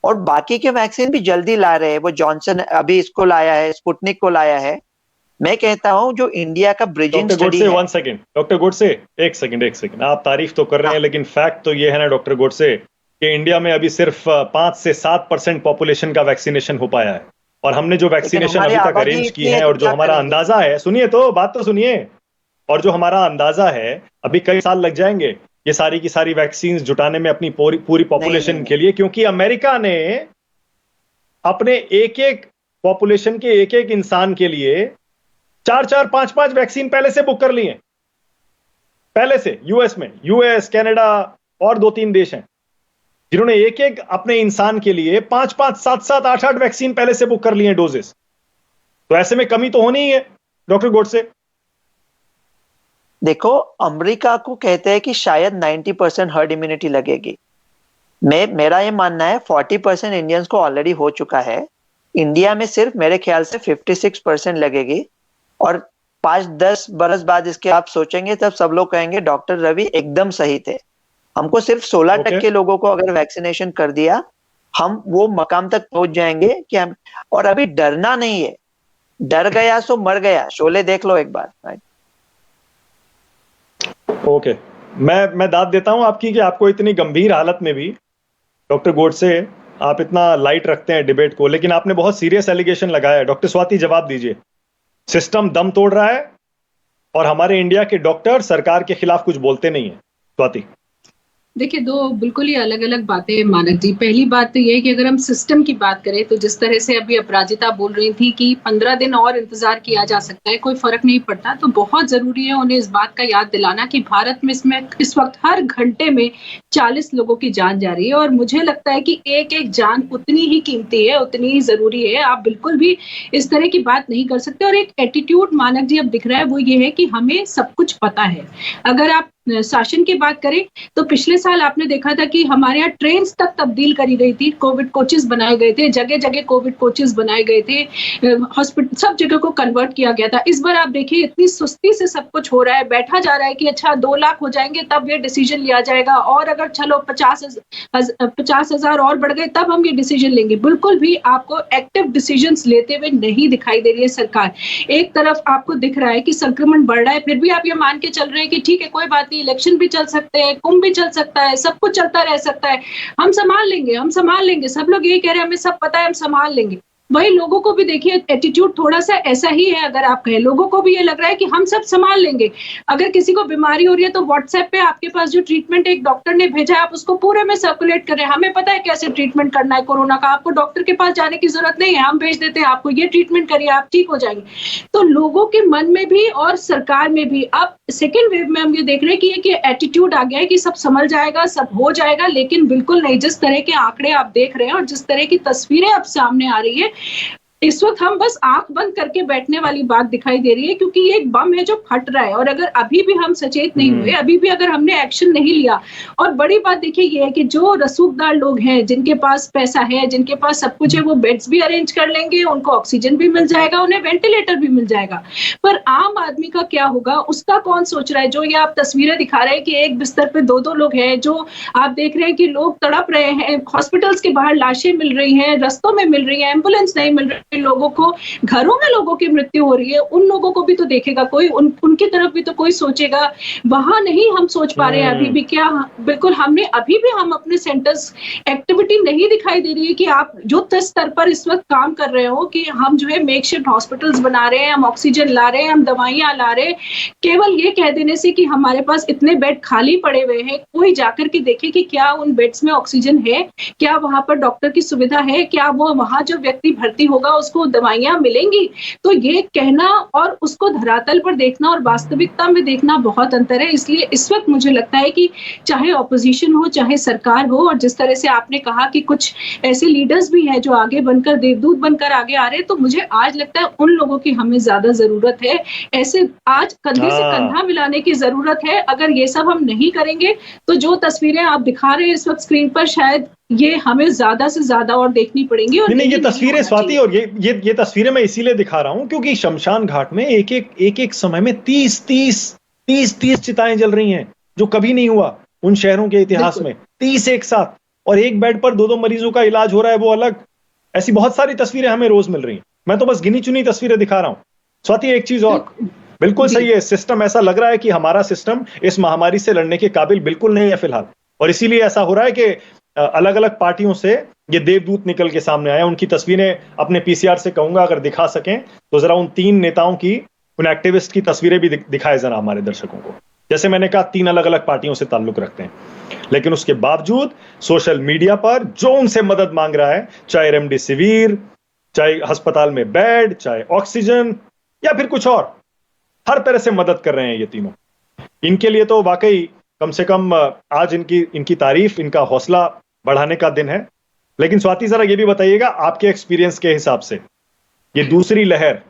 और बाकी के वैक्सीन भी जल्दी ला रहे हैं। वो जॉनसन अभी इसको लाया है, स्पुतनिक को लाया है। मैं कहता हूं जो इंडिया का ब्रिजिंग स्टडी है। 1 सेकंड डॉक्टर गोडसे, 1 सेकंड। आप तारीफ तो कर रहे हैं, लेकिन फैक्ट तो ये है ना डॉक्टर गोडसे कि इंडिया में अभी सिर्फ 5 से 7% पॉपुलेशन का वैक्सीनेशन हो पाया है। और हमने जो वैक्सीनेशन अभी तक अरेंज की है और जो हमारा अंदाजा है, सुनिए तो, बात तो सुनिए, और जो हमारा अंदाजा है अभी कई साल लग जाएंगे ये सारी की सारी वैक्सीन जुटाने में अपनी पूरी पॉपुलेशन के लिए, क्योंकि अमेरिका ने अपने एक पॉपुलेशन के एक इंसान के लिए 4-4, 5-5 वैक्सीन पहले से बुक कर ली हैं, पहले से। यूएस, कनाडा और 2-3 देश हैं जिन्होंने एक अपने इंसान के लिए 5-5, 7-7, 8-8 वैक्सीन पहले से बुक कर लिए हैं डोजेस। तो ऐसे में कमी तो होनी ही है डॉक्टर गोडसे। देखो, अमेरिका को कहते हैं कि शायद 90% हर्ड इम्यूनिटी लगेगी। मेरा ये मानना है 40% इंडियंस को ऑलरेडी हो चुका है। इंडिया में सिर्फ मेरे ख्याल से 56% लगेगी, और 5-10 बरस बाद इसके आप सोचेंगे तब सब लोग कहेंगे डॉक्टर रवि एकदम सही थे। हमको सिर्फ 16% लोगों को अगर वैक्सीनेशन कर दिया, हम वो मकाम तक पहुंच जाएंगे कि हम, और अभी डरना नहीं है। डर गया सो मर गया, शोले देख लो एक बार। ओके, मैं दाद देता हूं आपकी कि आपको इतनी गंभीर हालत में भी डॉक्टर गोडसे आप इतना लाइट रखते हैं डिबेट को, लेकिन आपने बहुत सीरियस एलिगेशन लगाया है। डॉक्टर स्वाति, जवाब दीजिए। सिस्टम दम तोड़ रहा है, और हमारे इंडिया के डॉक्टर सरकार के खिलाफ कुछ बोलते नहीं है। स्वाति, देखिए, दो बिल्कुल ही अलग अलग बातें हैं मानक जी। पहली बात तो ये है कि अगर हम सिस्टम की बात करें तो जिस तरह से अभी अपराजिता बोल रही थी कि 15 दिन और इंतजार किया जा सकता है, कोई फर्क नहीं पड़ता, तो बहुत जरूरी है उन्हें इस बात का याद दिलाना कि भारत में इस वक्त हर घंटे में 40 लोगों की जान जा रही है और मुझे लगता है कि एक एक जान उतनी ही कीमती है, उतनी ही जरूरी है। आप बिल्कुल भी इस तरह की बात नहीं कर सकते। और एक एटीट्यूड मानक जी अब दिख रहा है, वो ये है कि हमें सब कुछ पता है। अगर आप शासन की बात करें तो पिछले साल आपने देखा था कि हमारे यहाँ ट्रेन तक तब्दील करी गई थी, कोविड कोचेस बनाए गए थे, जगह जगह कोविड कोचेस बनाए गए थे, हॉस्पिटल सब जगह को कन्वर्ट किया गया था। इस बार आप देखिए इतनी सुस्ती से सब कुछ हो रहा है, बैठा जा रहा है कि अच्छा 2 लाख हो जाएंगे तब ये डिसीजन लिया जाएगा, और अगर चलो 50,000 और बढ़ गए तब हम ये डिसीजन लेंगे। बिल्कुल भी आपको एक्टिव डिसीजंस लेते हुए नहीं दिखाई दे रही है सरकार। एक तरफ आपको दिख रहा है कि संक्रमण बढ़ रहा है, फिर भी आप ये मान के चल रहे हैं कि ठीक है कोई बात नहीं, इलेक्शन भी चल सकते हैं, कुंभ भी चल सकता है, सब कुछ चलता रह सकता है, हम संभाल लेंगे, हम संभाल लेंगे। सब लोग यही कह रहे हैं हमें सब पता है, हम संभाल लेंगे। वही लोगों को भी देखिए एटीट्यूड थोड़ा सा ऐसा ही है। अगर आप कहें, लोगों को भी ये लग रहा है कि हम सब संभाल लेंगे। अगर किसी को बीमारी हो रही है तो व्हाट्सएप पे आपके पास जो ट्रीटमेंट एक डॉक्टर ने भेजा है, आप उसको पूरे में सर्कुलेट कर रहे हैं, हमें पता है कैसे ट्रीटमेंट करना है कोरोना का, आपको डॉक्टर के पास जाने की जरूरत नहीं है, हम भेज देते हैं आपको, ये ट्रीटमेंट करिए, आप ठीक हो जाएंगे। तो लोगों के मन में भी और सरकार में भी अब सेकेंड वेव में हम ये देख रहे हैं कि एटीट्यूड आ गया है कि सब संभल जाएगा, सब हो जाएगा, लेकिन बिल्कुल नहीं। जिस तरह के आंकड़े आप देख रहे हैं और जिस तरह की तस्वीरें अब सामने आ रही है, इस वक्त हम बस आंख बंद करके बैठने वाली बात दिखाई दे रही है, क्योंकि ये एक बम है जो फट रहा है। और अगर अभी भी हम सचेत नहीं हुए, अभी भी अगर हमने एक्शन नहीं लिया, और बड़ी बात देखिए ये है कि जो रसूखदार लोग हैं, जिनके पास पैसा है, जिनके पास सब कुछ है, वो बेड्स भी अरेंज कर लेंगे, उनको ऑक्सीजन भी मिल जाएगा, उन्हें वेंटिलेटर भी मिल जाएगा। पर आम आदमी का क्या होगा, उसका कौन सोच रहा है? जो ये आप तस्वीरें दिखा रहे हैं कि एक बिस्तर पे 2-2 लोग हैं, जो आप देख रहे हैं कि लोग तड़प रहे हैं, हॉस्पिटल्स के बाहर लाशें मिल रही हैं, रस्तों में मिल रही है, एम्बुलेंस नहीं मिल रही, लोगों को घरों में लोगों की मृत्यु हो रही है, उन लोगों को भी तो देखेगा कोई, उनकी तरफ भी तो कोई सोचेगा। वहां नहीं हम सोच पा रहे हैं अभी भी। क्या बिल्कुल हमने अभी भी हम अपने सेंटर्स एक्टिविटी नहीं दिखाई दे रही है कि आप युद्ध स्तर पर इस वक्त काम कर रहे हो कि हम जो है मेकशिफ्ट हॉस्पिटल्स बना रहे हैं, हम ऑक्सीजन ला रहे हैं, हम दवाइयां ला रहे हैं। केवल ये कह देने से कि हमारे पास इतने बेड खाली पड़े हुए हैं, कोई जाकर के देखे कि क्या उन बेड्स में ऑक्सीजन है, क्या वहां पर डॉक्टर की सुविधा है, क्या वो वहां जो व्यक्ति भर्ती होगा उसको दवाइयां मिलेंगी। तो ये कहना और उसको धरातल पर देखना और वास्तविकता में देखना बहुत अंतर है। इसलिए इस वक्त मुझे लगता है कि चाहे ऑपोजिशन हो, चाहे सरकार हो, और जिस तरह से आपने कहा कि कुछ ऐसे लीडर्स भी हैं जो आगे बनकर देवदूत बनकर आगे आ रहे हैं, तो मुझे आज लगता है उन लोगों की हमें ज्यादा जरूरत है। ऐसे आज कंधे से कंधा मिलाने की जरूरत है। अगर ये सब हम नहीं करेंगे तो जो तस्वीरें आप दिखा रहे हैं इस वक्त स्क्रीन पर, शायद ये हमें ज्यादा से ज्यादा और देखनी पड़ेंगी। और नहीं, ये तस्वीरें स्वाति, और ये तस्वीरें मैं इसीलिए दिखा रहा हूं क्योंकि शमशान घाट में एक समय में 30 चिताएं जल रही हैं, जो कभी नहीं हुआ उन शहरों के इतिहास में। 30 एक साथ, और एक बेड पर 2-2 मरीजों का इलाज हो रहा है, वो अलग। ऐसी बहुत सारी तस्वीरें हमें रोज मिल रही हैं। मैं तो बस गिनी चुनी तस्वीरें दिखा रहा हूं। स्वाति, एक चीज और, बिल्कुल सही है, सिस्टम ऐसा लग रहा है कि हमारा सिस्टम इस महामारी से लड़ने के काबिल बिल्कुल नहीं है फिलहाल, और इसीलिए ऐसा हो रहा है कि अलग अलग पार्टियों से ये देवदूत निकल के सामने आए। उनकी तस्वीरें अपने पीसीआर से कहूंगा अगर दिखा सकें तो जरा उन 3 नेताओं की, उन एक्टिविस्ट की तस्वीरें भी दिखाए जरा हमारे दर्शकों को। जैसे मैंने कहा, 3 अलग अलग पार्टियों से ताल्लुक रखते हैं, लेकिन उसके बावजूद सोशल मीडिया पर जो उनसे मदद मांग रहा है, चाहे रेमडेसिविर, चाहे अस्पताल में बेड, चाहे ऑक्सीजन या फिर कुछ और, हर तरह से मदद कर रहे हैं ये तीनों। इनके लिए तो वाकई कम से कम आज इनकी तारीफ, इनका हौसला बढ़ाने का दिन है। लेकिन स्वाति, जरा ये भी बताइएगा आपके एक्सपीरियंस के हिसाब से, ये दूसरी लहर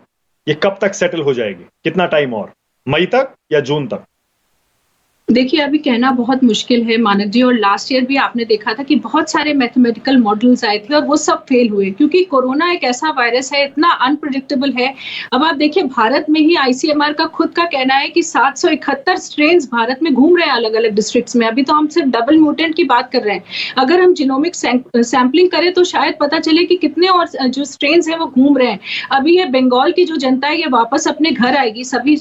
ये कब तक सेटल हो जाएगी? कितना टाइम और? मई तक या जून तक? देखिए, अभी कहना बहुत मुश्किल है मानक जी। और लास्ट ईयर भी आपने देखा था कि बहुत सारे मैथमेटिकल मॉडल्स आए थे और वो सब फेल हुए, क्योंकि कोरोना एक ऐसा वायरस है, इतना अनप्रेडिक्टेबल है। अब आप देखिए, भारत में ही आईसीएमआर का खुद का कहना है कि 771 स्ट्रेन्स भारत में घूम रहे हैं अलग अलग डिस्ट्रिक्ट्स में। अभी तो हम सिर्फ डबल म्यूटेंट की बात कर रहे हैं। अगर हम जीनोमिक सैंपलिंग करें तो शायद पता चले कि कितने और जो स्ट्रेन्स हैं वो घूम रहे हैं। अभी ये बंगाल की जो जनता है ये वापस अपने घर आएगी। सभी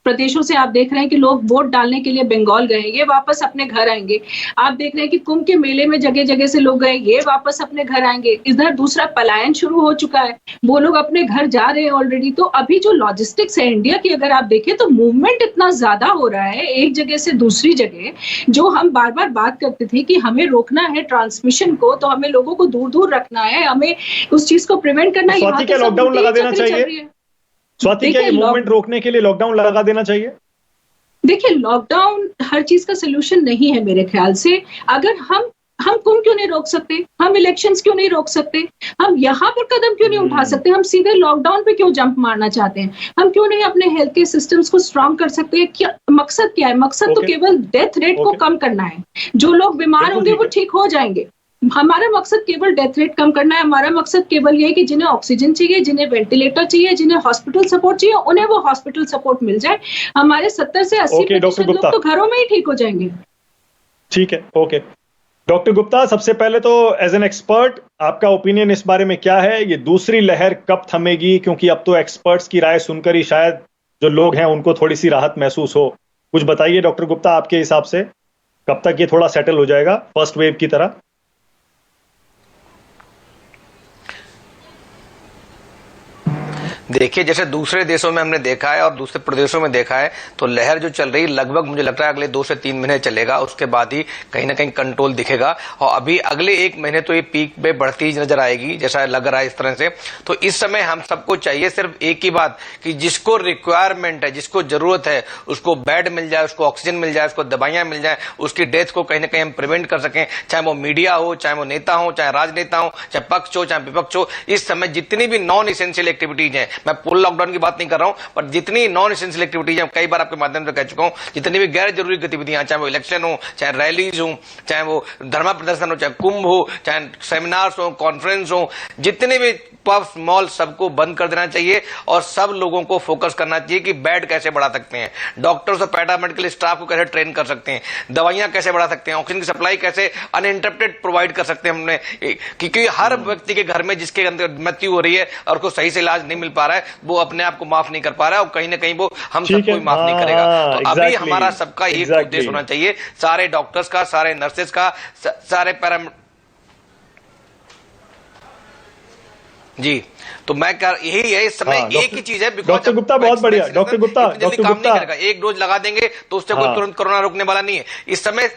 प्रदेशों से आप देख रहे हैं कि लोग वोट डालने के लिए बंगाल गए, ये वापस अपने घर आएंगे। आप देख रहे हैं कि कुंभ के मेले में जगह जगह से लोग गए, ये वापस अपने घर आएंगे। इधर दूसरा पलायन शुरू हो चुका है, वो लोग अपने घर जा रहे हैं ऑलरेडी। तो अभी जो लॉजिस्टिक्स है इंडिया की, अगर आप देखें तो मूवमेंट इतना ज्यादा हो रहा है एक जगह से दूसरी जगह। जो हम बार बार बात करते थे कि हमें रोकना है ट्रांसमिशन को, तो हमें लोगों को दूर दूर रखना है, हमें उस चीज को प्रिवेंट करना है। स्वाति क्या लॉकडाउन लगा देना चाहिए? स्वाति क्या मूवमेंट रोकने के लिए लॉकडाउन लगा देना चाहिए? देखिए, लॉकडाउन हर चीज का सोल्यूशन नहीं है मेरे ख्याल से। अगर हम कुंभ क्यों नहीं रोक सकते, हम इलेक्शंस क्यों नहीं रोक सकते, हम यहाँ पर कदम क्यों नहीं उठा सकते, हम सीधे लॉकडाउन पे क्यों जंप मारना चाहते हैं? हम क्यों नहीं अपने हेल्थ के सिस्टम्स को स्ट्रांग कर सकते हैं? क्या मकसद क्या है? मकसद तो केवल डेथ रेट को कम करना है। जो लोग बीमार होंगे वो ठीक हो जाएंगे। हमारा मकसद केवल डेथ रेट कम करना है। हमारा मकसद केवल ये है कि जिन्हें ऑक्सीजन चाहिए, जिन्हें वेंटिलेटर चाहिए, जिन्हें हॉस्पिटल सपोर्ट चाहिए, उन्हें वो हॉस्पिटल सपोर्ट मिल जाए। हमारे 70 से 80% लोग तो घरों में ही ठीक हो जाएंगे। ठीक है, ओके। डॉक्टर गुप्ता, सबसे पहले तो एज एन एक्सपर्ट आपका ओपिनियन इस बारे में क्या है? ये दूसरी लहर कब थमेगी? क्योंकि अब तो एक्सपर्ट्स की राय सुनकर ही शायद जो लोग हैं उनको थोड़ी सी राहत महसूस हो। कुछ बताइए डॉक्टर गुप्ता, आपके हिसाब से कब तक ये थोड़ा सेटल हो जाएगा फर्स्ट वेव की तरह? देखिए, जैसे दूसरे देशों में हमने देखा है और दूसरे प्रदेशों में देखा है, तो लहर जो चल रही लगभग मुझे लगता है अगले 2 से 3 महीने चलेगा। उसके बाद ही कहीं ना कहीं कंट्रोल दिखेगा। और अभी अगले 1 महीने तो ये पीक पे बढ़ती ही नजर आएगी, जैसा लग रहा है इस तरह से। तो इस समय हम सबको चाहिए सिर्फ एक ही बात कि जिसको रिक्वायरमेंट है, जिसको जरूरत है, उसको बेड मिल जाए, उसको ऑक्सीजन मिल जाए, उसको दवाइयां मिल जाए, उसकी डेथ को कहीं ना कहीं हम प्रिवेंट कर सकें। चाहे वो मीडिया हो, चाहे वो नेता हो, चाहे राजनेता हो, चाहे पक्ष हो, चाहे विपक्ष हो। इस समय जितनी भी नॉन इसेंशियल एक्टिविटीज हैं, मैं फुल लॉकडाउन की बात नहीं कर रहा हूं, पर जितनी नॉन एसेंशियल एक्टिविटीज हैं, कई बार आपके माध्यम से कह चुका हूं, जितनी भी गैर जरूरी गतिविधियां, चाहे वो इलेक्शन हो, चाहे रैलीज हो, चाहे वो धरना प्रदर्शन हो, चाहे कुंभ हो, चाहे सेमिनार्स हो, कॉन्फ्रेंस हो, जितने भी पब्स, मॉल, सबको बंद कर देना चाहिए। और सब लोगों को फोकस करना चाहिए कि बेड कैसे बढ़ा सकते हैं, डॉक्टर्स और पैरामेडिकल स्टाफ को कैसे ट्रेन कर सकते हैं, दवाइयां कैसे बढ़ा सकते हैं, ऑक्सीजन की सप्लाई कैसे अनइंटरप्टेड प्रोवाइड कर सकते हैं हमने। क्योंकि हर व्यक्ति के घर में जिसके अंदर मृत्यु हो रही है और उसको सही से इलाज नहीं मिल पा रहा है, वो अपने आप को माफ नहीं कर पा रहा है, और कहीं ना कहीं वो हम सबको माफ नहीं करेगा। तो अभी हमारा सबका एक उद्देश्य होना चाहिए, सारे डॉक्टर्स का, सारे नर्सेस का, सारे जी। तो मैं यही है इस समय एक ही चीज है। डॉक्टर गुप्ता बहुत बढ़िया। डॉक्टर गुप्ता एक डोज लगा देंगे तो उससे कोई तुरंत कोरोना रोकने वाला नहीं है इस समय।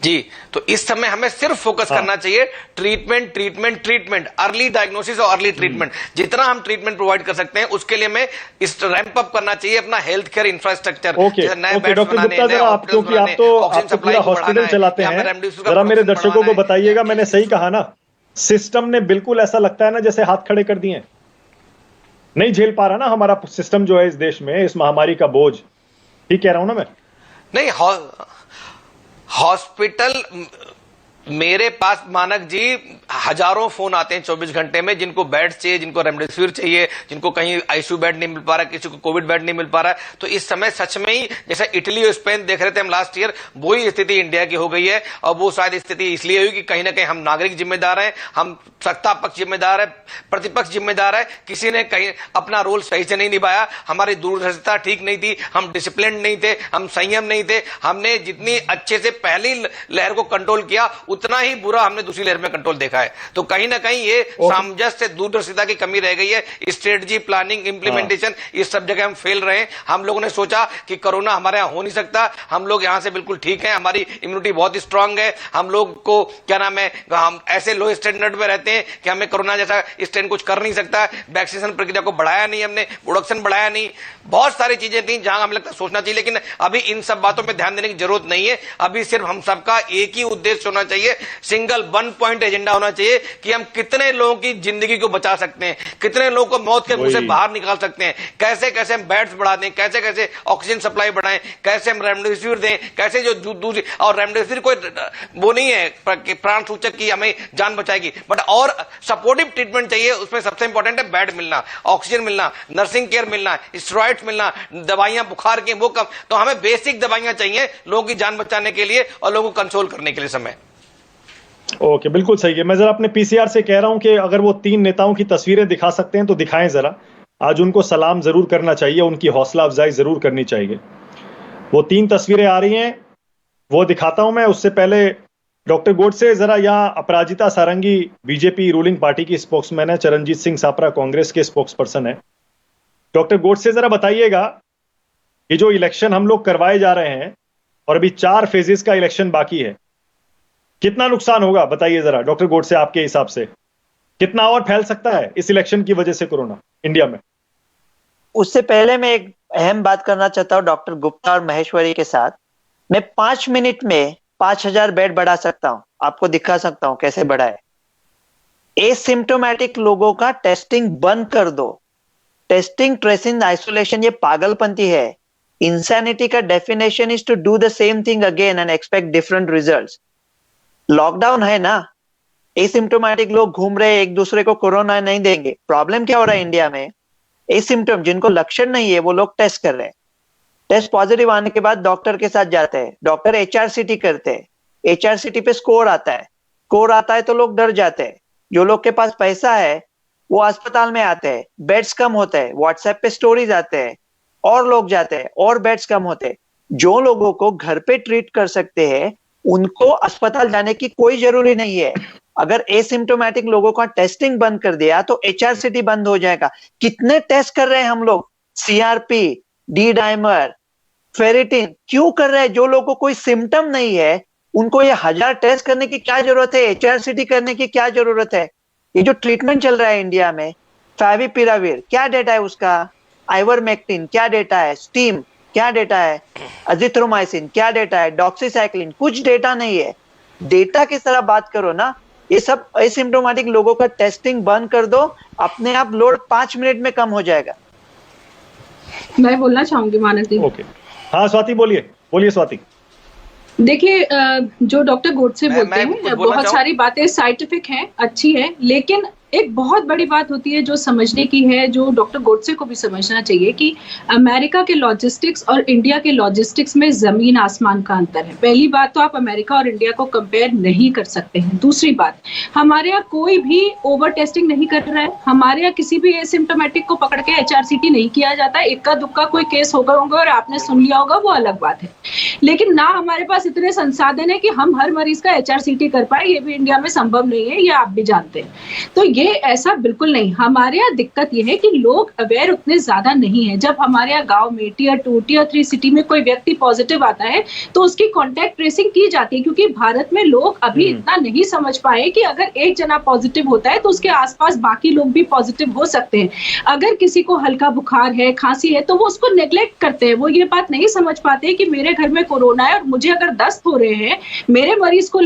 जी, तो इस समय हमें सिर्फ फोकस करना चाहिए ट्रीटमेंट, अर्ली डायग्नोसिस और अर्ली ट्रीटमेंट। जितना हम ट्रीटमेंट प्रोवाइड कर सकते हैं उसके लिए हमें इस रैंप अप करना चाहिए अपना हेल्थ केयर इंफ्रास्ट्रक्चर। नए बेड्स बनाने हैं, क्योंकि आप तो हॉस्पिटल चलाते हैं, जरा मेरे दर्शकों को बताइएगा, मैंने सही कहा ना? सिस्टम ने बिल्कुल ऐसा लगता है ना जैसे हाथ खड़े कर दिए, नहीं झेल पा रहा ना हमारा सिस्टम जो है इस देश में, इस महामारी का बोझ। ठीक कह रहा हूं ना मैं? नहीं, हॉस्पिटल, मेरे पास मानक जी हजारों फोन आते हैं 24 घंटे में, जिनको बेड चाहिए, जिनको रेमडेसिविर चाहिए, जिनको कहीं आईसीयू बेड नहीं मिल पा रहा है, किसी को कोविड बेड नहीं मिल पा रहा है। तो इस समय सच में ही जैसे इटली और स्पेन देख रहे थे हम लास्ट ईयर, वही स्थिति इंडिया की हो गई है। और वो शायद स्थिति इसलिए हुई कि कहीं ना कहीं हम नागरिक जिम्मेदार हैं, हम सत्ता पक्ष जिम्मेदार है, प्रतिपक्ष जिम्मेदार है, किसी ने कहीं अपना रोल सही से नहीं निभाया, हमारी दूरदर्शिता ठीक नहीं थी, हम डिसिप्लिन नहीं थे, हम संयम नहीं थे। हमने जितनी अच्छे से पहली लहर को कंट्रोल किया, उतना ही बुरा हमने दूसरी लहर में कंट्रोल देखा है। तो कहीं ना कहीं ये सामंजस्य, दूरदर्शिता की कमी रह गई है। स्ट्रेटजी, प्लानिंग, इंप्लीमेंटेशन, इस सब जगह हम फेल रहे हैं। हम लोगों ने सोचा कि कोरोना हमारे यहां हो नहीं सकता, हम लोग यहां से बिल्कुल ठीक हैं, हमारी इम्यूनिटी बहुत स्ट्रांग है, हम लोग को क्या नाम है, हम ऐसे लो स्टैंडर्ड में रहते हैं कि हमें कोरोना जैसा स्ट्रेन कुछ कर नहीं सकता। वैक्सीनेशन प्रक्रिया को बढ़ाया नहीं हमने, प्रोडक्शन बढ़ाया नहीं, बहुत सारी चीजें थी जहां हमें लगता है सोचना चाहिए। लेकिन अभी इन सब बातों पर ध्यान देने की जरूरत नहीं है। अभी सिर्फ हम सबका एक ही उद्देश्य होना चाहिए, सिंगल 1 पॉइंट एजेंडा होना चाहिए कि हम कितने लोगों की जिंदगी को बचा सकते हैं, कितने लोगों को मौत के मुंह से बाहर निकाल सकते हैं, कैसे कैसे हम बेड्स बढ़ा दें, कैसे कैसे ऑक्सीजन सप्लाई बढ़ाएं, कैसे हम रेमडेसिविर दें, कैसे जो दूसरी, और रेमडेसिविर कोई वो नहीं है प्राण सूचक की हमें जान बचाएगी, बट और सपोर्टिव ट्रीटमेंट चाहिए। उसमें सबसे इंपॉर्टेंट है बेड मिलना, ऑक्सीजन मिलना, नर्सिंग केयर मिलना, स्टेरॉइड्स मिलना, दवाइयां बुखार की वो कम। तो हमें बेसिक दवाइयां चाहिए लोगों की जान बचाने के लिए और लोगों को कंट्रोल करने के लिए समय। ओके, बिल्कुल सही है। मैं जरा अपने पीसीआर से कह रहा हूं कि अगर वो 3 नेताओं की तस्वीरें दिखा सकते हैं तो दिखाएं जरा। आज उनको सलाम जरूर करना चाहिए, उनकी हौसला अफजाई जरूर करनी चाहिए। वो 3 तस्वीरें आ रही हैं, वो दिखाता हूं मैं। उससे पहले डॉक्टर गोडसे, जरा यहाँ अपराजिता सारंगी बीजेपी रूलिंग पार्टी की स्पोक्समैन है, चरणजीत सिंह सापरा कांग्रेस के स्पोक्स पर्सन है। डॉक्टर गोडसे जरा बताइएगा कि जो इलेक्शन हम लोग करवाए जा रहे हैं और अभी 4 फेजेस का इलेक्शन बाकी है, कितना नुकसान होगा बताइए जरा डॉक्टर गोडसे, आपके हिसाब से कितना और फैल सकता है इस इलेक्शन की वजह से कोरोना इंडिया में? उससे पहले मैं एक अहम बात करना चाहता हूँ डॉक्टर गुप्ता और महेश्वरी के साथ। मैं 5 मिनट में 5000 बेड बढ़ा सकता हूं, आपको दिखा सकता हूं कैसे बढ़ाए। एसिम्प्टोमेटिक लोगों का टेस्टिंग बंद कर दो। टेस्टिंग, ट्रेसिंग, आइसोलेशन ये पागलपंती है। इंसैनिटी का definition is to do the same thing again and expect different results. Lockdown है ना, एसिम्प्टोमेटिक लोग घूम रहे, एक दूसरे को कोरोना नहीं देंगे। प्रॉब्लम क्या हो रहा है इंडिया में, एसिम्प्टोम जिनको लक्षण नहीं है वो लोग टेस्ट कर रहे हैं। टेस्ट पॉजिटिव आने के बाद डॉक्टर के साथ जाते हैं, डॉक्टर HRCT करते हैं, HRCT पे स्कोर आता है, स्कोर आता है तो लोग डर जाते हैं। जो लोग के पास पैसा है वो अस्पताल में आते हैं, बेड्स कम होते हैं, व्हाट्सएप पे स्टोरीज आते हैं और लोग जाते हैं और बेड्स कम होते हैं। जो लोगों को घर पे ट्रीट कर सकते हैं उनको अस्पताल जाने की कोई जरूरी नहीं है। अगर एसिम्प्टोमेटिक लोगों का टेस्टिंग बंद कर दिया तो HRCT बंद हो जाएगा। कितने टेस्ट कर रहे हैं हम लोग, CRP, डी डाइमर, फेरिटिन क्यों कर रहे हैं? जो लोगों को कोई सिम्टम नहीं है उनको ये 1000 टेस्ट करने की क्या जरूरत है, HRCT करने की क्या जरूरत है? ये जो ट्रीटमेंट चल रहा है इंडिया में, फैविपिराविर क्या डेटा है उसका, आइवरमेक्टिन क्या डेटा है, स्टीम क्या डेटा है, अजिथ्रोमाइसिन क्या डेटा है, डॉक्सीसाइक्लिन कुछ डेटा नहीं है। डेटा किस तरह बात करो ना। ये सब एसिम्प्टोमेटिक लोगों का टेस्टिंग बंद कर दो, अपने आप लोड 5 मिनट में कम हो जाएगा। मैं बोलना चाहूंगी मानक जी। ओके, हाँ स्वाति बोलिए, बोलिए स्वाति। देखिए, जो डॉक्टर गोडसे बोलते हैं बहुत सारी बातें साइंटिफिक हैं, अच्छी है, लेकिन एक बहुत बड़ी बात होती है जो समझने की है, जो डॉक्टर गोडसे को भी समझना चाहिए कि अमेरिका के लॉजिस्टिक्स और इंडिया के लॉजिस्टिक्स में जमीन आसमान का अंतर है। पहली बात तो आप अमेरिका और इंडिया को कंपेयर नहीं कर सकते हैं। दूसरी बात, हमारे यहाँ कोई भी ओवर टेस्टिंग नहीं कर रहा है। हमारे यहाँ किसी भी एसिम्प्टोमेटिक को पकड़ के HRCT नहीं किया जाता है। इक्का दुक्का कोई केस होगा और आपने सुन लिया होगा, वो अलग बात है। लेकिन ना हमारे पास इतने संसाधन है कि हम हर मरीज का HRCT कर पाए, ये भी इंडिया में संभव नहीं है, ये आप भी जानते हैं। तो ये ऐसा बिल्कुल नहीं। हमारे यहाँ दिक्कत ये है कि लोग अवेयर उतने ज्यादा नहीं है। जब हमारे यहाँ गांव में Tier 2, Tier 3 सिटी में कोई व्यक्ति पॉजिटिव आता है तो उसकी कॉन्टैक्ट ट्रेसिंग की जाती है, क्योंकि भारत में लोग अभी इतना नहीं समझ पाए कि अगर एक जना पॉजिटिव होता है तो उसके आसपास बाकी लोग भी पॉजिटिव हो सकते हैं। अगर किसी को हल्का बुखार है, खांसी है, तो वो उसको नेग्लेक्ट करते हैं। वो ये बात नहीं समझ पाते कि मेरे घर में कोरोना है और मुझे अगर दस्त हो रहे हैं, मेरे मरीज को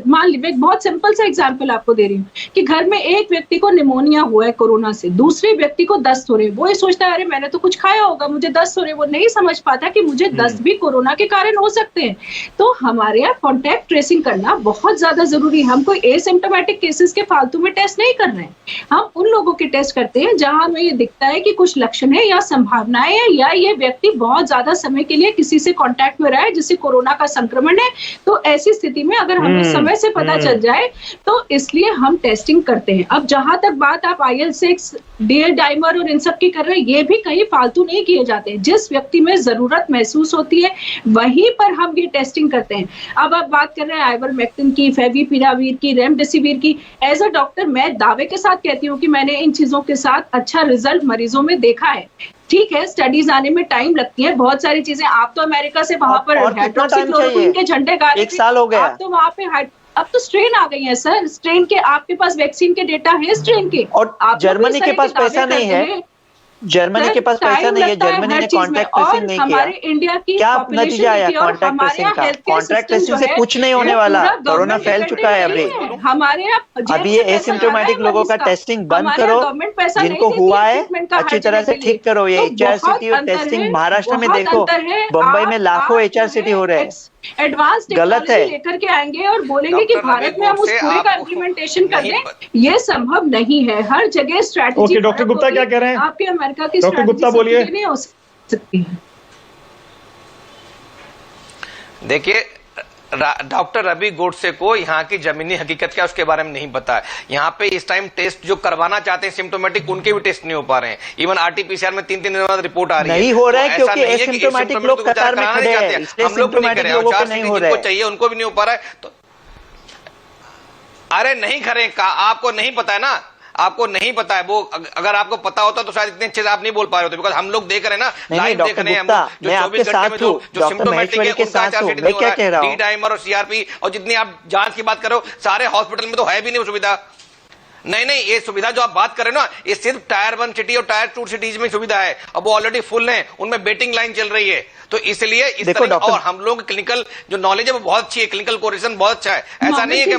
मान लीजिए, बहुत सिंपल सा एग्जाम्पल आपको दे रही हूँ कि घर में एक व्यक्ति को निमोनिया हुआ है कोरोना से, दूसरे व्यक्ति को दस्त हो रहे हैं, वो ये सोचता है अरे मैंने तो कुछ खाया होगा, मुझे दस्त हो रहे हैं। वो नहीं समझ पाता कि मुझे दस्त भी कोरोना के कारण हो सकते हैं। तो हमारे यहाँ कॉन्टैक्ट ट्रेसिंग करना बहुत ज्यादा जरूरी है। हम कोई एसिम्प्टोमेटिक केसेस के फालतू में टेस्ट नहीं कर रहे हैं। हम उन लोगों के टेस्ट करते हैं जहां हमें ये दिखता है कि कुछ लक्षण है या संभावनाएं है, या ये व्यक्ति बहुत ज्यादा समय के लिए किसी से कॉन्टैक्ट में रहा है जिससे कोरोना का संक्रमण है। तो ऐसी स्थिति में अगर हमें समय से पता चल जाए तो इसलिए हम टेस्टिंग करते हैं। अब जहां तक बात आप IL-6, डी डाइमर और इन सब की कर रहे हैं, ये भी कहीं फालतू नहीं किए जाते हैं। जिस व्यक्ति में जरूरत महसूस होती है वहीं पर हम ये टेस्टिंग करते हैं। अब आप बात कर रहे हैं आइवरमेक्टिन की, फेविपिराविर की, रेमडेसिविर की। एज अ डॉक्टर मैं दावे के साथ कहती हूँ कि मैंने इन चीजों के साथ अच्छा रिजल्ट मरीजों में देखा है। ठीक है, स्टडीज आने में टाइम लगती है, बहुत सारी चीजें। आप तो अमेरिका से वहां पर हाइड्रोक्सीक्लोरोक्विन के झंडे गा रहे थे, 1 साल हो गया। आप तो वहां पे अब तो स्ट्रेन आ गई है सर, स्ट्रेन के आपके पास वैक्सीन के डेटा है स्ट्रेन के। और जर्मनी के पास पैसा नहीं है, जर्मनी के पास पैसा नहीं है, जर्मनी ने कॉन्ट्रैक्ट ट्रेसिंग नहीं किया। इंडिया की क्या नतीजा आया कॉन्ट्रैक्ट ट्रेसिंग का? कॉन्ट्रैक्ट ट्रेसिंग से कुछ नहीं होने वाला, कोरोना फैल चुका है अभी। हमारे अभी ये एसिम्प्टोमेटिक लोगों का टेस्टिंग बंद करो, जिनको हुआ है अच्छी तरह से ठीक करो। ये HRCT और टेस्टिंग महाराष्ट्र में देखो, बम्बई में लाखों HRCT हो रहे हैं। एडवांस टेक्नोलॉजी लेकर के आएंगे और बोलेंगे कि भारत में हम उस पूरे का इम्प्लीमेंटेशन कर दें, ये संभव नहीं है। हर जगह स्ट्रैटेजी। ओके, डॉक्टर गुप्ता क्या कह रहे हैं? आपके अमेरिका की डॉक्टर गुप्ता बोलिए। नहीं हो सकती है। देखिए, डॉक्टर रवि गोडसे को यहाँ की जमीनी हकीकत क्या उसके बारे में नहीं पता है। यहाँ पे इस टाइम टेस्ट जो करवाना चाहते हैं सिम्टोमेटिक, उनके भी टेस्ट नहीं हो पा रहे हैं। इवन आरटीपीसीआर में 3-3 दिन बाद रिपोर्ट आ रही है। नहीं हो रहा है तो क्योंकि एसिम्प्टोमेटिक लोग कतार में खड़े हैं, इसलिए हम लोग भी नहीं करे, लोगों को नहीं हो रहा है। चाहिए उनको भी नहीं हो पा रहा है। तो अरे नहीं खरे, आपको नहीं पता है ना, आपको नहीं पता है। वो अगर आपको पता होता तो शायद इतने अच्छे से आप नहीं बोल पा रहे होते, बिकॉज हम लोग देख रहे हैं ना, लाइव देख रहे हैं जो 24 घंटे में जो सिम्टोमेटिक है उनका चार्जशीट नहीं हो रहा है। डी डाइमर और सीआरपी और जितनी आप जांच की बात करो, सारे हॉस्पिटल में तो है भी नहीं वो सुविधा। नहीं, ये सुविधा जो आप बात कर रहे हो ना, ये सिर्फ टायर 1 सिटी और टायर 2 सिटीज में सुविधा है। अब वो ऑलरेडी फुल है, उनमें वेटिंग लाइन चल रही है। तो इसलिए इस तरह, और हम लोग क्लिनिकल जो नॉलेज है वो बहुत अच्छी है, क्लिनिकल कोरिलेशन बहुत अच्छा है। ऐसा नहीं है कि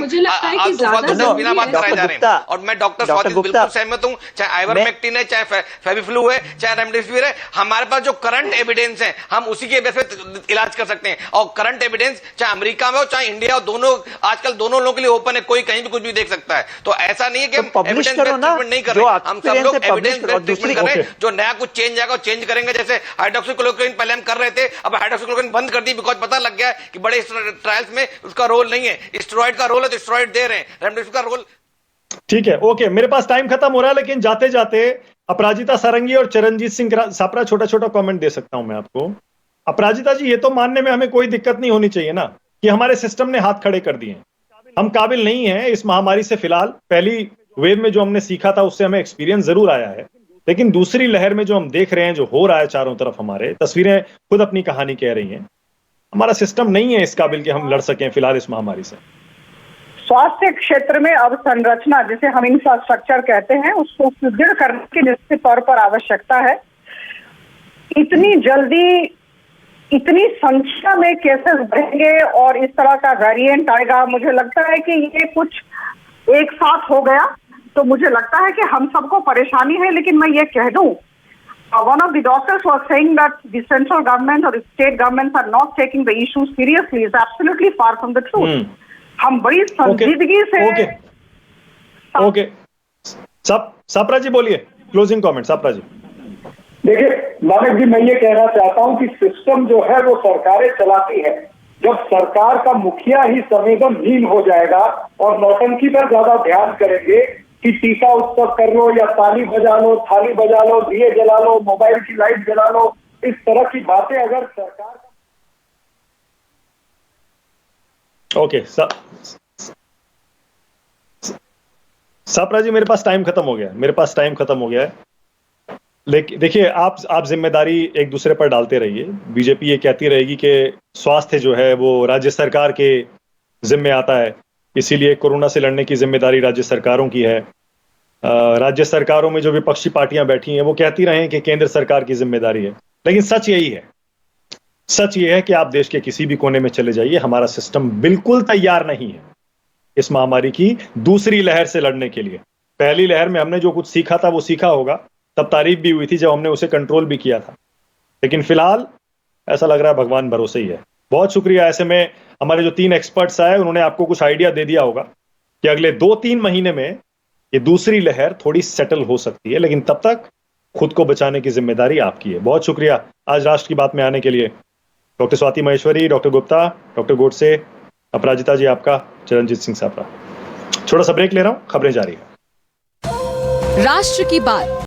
बिना बात कराए जा रहे हैं। और मैं डॉक्टर स्वाति बिल्कुल सहमत हूँ, चाहे आइवरमेक्टिन है, चाहे फेविफ्लू है, चाहे रेमडेसिविर है, हमारे पास जो करंट एविडेंस है हम उसी के बेस पे इलाज कर सकते हैं। और करंट एविडेंस चाहे अमेरिका में हो चाहे इंडिया हो, दोनों आजकल दोनों लोगों के लिए ओपन है, कोई कहीं भी कुछ भी देख सकता है। तो ऐसा नहीं है कि हम एविडेंस बेस्ड ट्रीटमेंट नहीं कर रहे, हम सब लोग एविडेंस बेस्ड ट्रीटमेंट कर रहे हैं। जो नया कुछ चेंज आएगा चेंज करेंगे, जैसे हाइड्रोक्सीक्लोरोक्विन पहले हम कर रहे थे, अब हाइड्रोक्सीक्लोरोक्विन बंद कर दी, बिकॉज पता लग गया कि बड़े ट्रायल्स में उसका रोल नहीं है। स्टेरॉइड का रोल है तो स्टेरॉइड दे रहे हैं, रेमडेसिविर का रोल। ठीक है, ओके, मेरे पास टाइम खत्म हो रहा है, लेकिन जाते जाते अपराजिता सारंगी और चरणजीत सिंह सापरा छोटा छोटा कमेंट दे सकता हूं मैं आपको। अपराजिता जी, ये तो मानने में हमें कोई दिक्कत नहीं होनी चाहिए ना कि हमारे सिस्टम ने हाथ खड़े कर दिए। हम काबिल नहीं हैं इस महामारी से। फिलहाल पहली वेव में जो हमने सीखा था उससे हमें एक्सपीरियंस जरूर आया है, लेकिन दूसरी लहर में जो हम देख रहे हैं, जो हो रहा है चारों तरफ, हमारे तस्वीरें खुद अपनी कहानी कह रही हैं। हमारा सिस्टम नहीं है इस काबिल कि हम लड़ सकें फिलहाल इस महामारी से। स्वास्थ्य क्षेत्र में अब संरचना, जिसे हम इंफ्रास्ट्रक्चर कहते हैं, उसको सुदृढ़ करने की निश्चित तौर पर आवश्यकता है। इतनी जल्दी इतनी संख्या में केसेस बढ़ेंगे और इस तरह का वेरिएंट आएगा, मुझे लगता है कि ये कुछ एक साथ हो गया तो मुझे लगता है कि हम सबको परेशानी है। लेकिन मैं ये कह दूं, one of the doctors was saying that the central government or the state governments are not taking the issue seriously is absolutely far from the truth. हम बड़ी संजीदगी से ओके सापरा जी बोलिए, क्लोजिंग कमेंट सापरा जी। देखिए मानक जी, मैं ये कहना चाहता हूं कि सिस्टम जो है वो सरकारें चलाती है। जब सरकार का मुखिया ही संवेदनहीन हो जाएगा और नौटंकी पर ज्यादा ध्यान करेंगे कि टीका उत्सव कर लो या ताली बजा लो, थाली बजा लो, दिए जला लो, मोबाइल की लाइट जला लो, इस तरह की बातें अगर सरकार ओके सापरा जी, मेरे पास टाइम खत्म हो गया है। लेकिन देखिए, आप जिम्मेदारी एक दूसरे पर डालते रहिए। बीजेपी ये कहती रहेगी कि स्वास्थ्य जो है वो राज्य सरकार के जिम्मे आता है, इसीलिए कोरोना से लड़ने की जिम्मेदारी राज्य सरकारों की है। राज्य सरकारों में जो विपक्षी पार्टियां बैठी हैं वो कहती रहे कि केंद्र सरकार की जिम्मेदारी है, लेकिन सच यही है। सच ये है कि आप देश के किसी भी कोने में चले जाइए, हमारा सिस्टम बिल्कुल तैयार नहीं है इस महामारी की दूसरी लहर से लड़ने के लिए। पहली लहर में हमने जो कुछ सीखा था वो सीखा होगा, तब तारीफ भी हुई थी जब हमने उसे कंट्रोल भी किया था, लेकिन फिलहाल ऐसा लग रहा है भगवान भरोसे ही है। बहुत शुक्रिया। ऐसे में हमारे जो 3 एक्सपर्ट्स आए उन्होंने आपको कुछ आइडिया दे दिया होगा कि अगले 2-3 महीने में ये दूसरी लहर थोड़ी सेटल हो सकती है, लेकिन तब तक खुद को बचाने की जिम्मेदारी आपकी है। बहुत शुक्रिया आज राष्ट्र की बात में आने के लिए। Doctor Swati Maheshwari, doctor Gupta, doctor Godse, Aparajita ji आपका, चरणजीत सिंह सापरा। छोटा सा ब्रेक ले रहा हूं, खबरें जारी है। राष्ट्र की बात।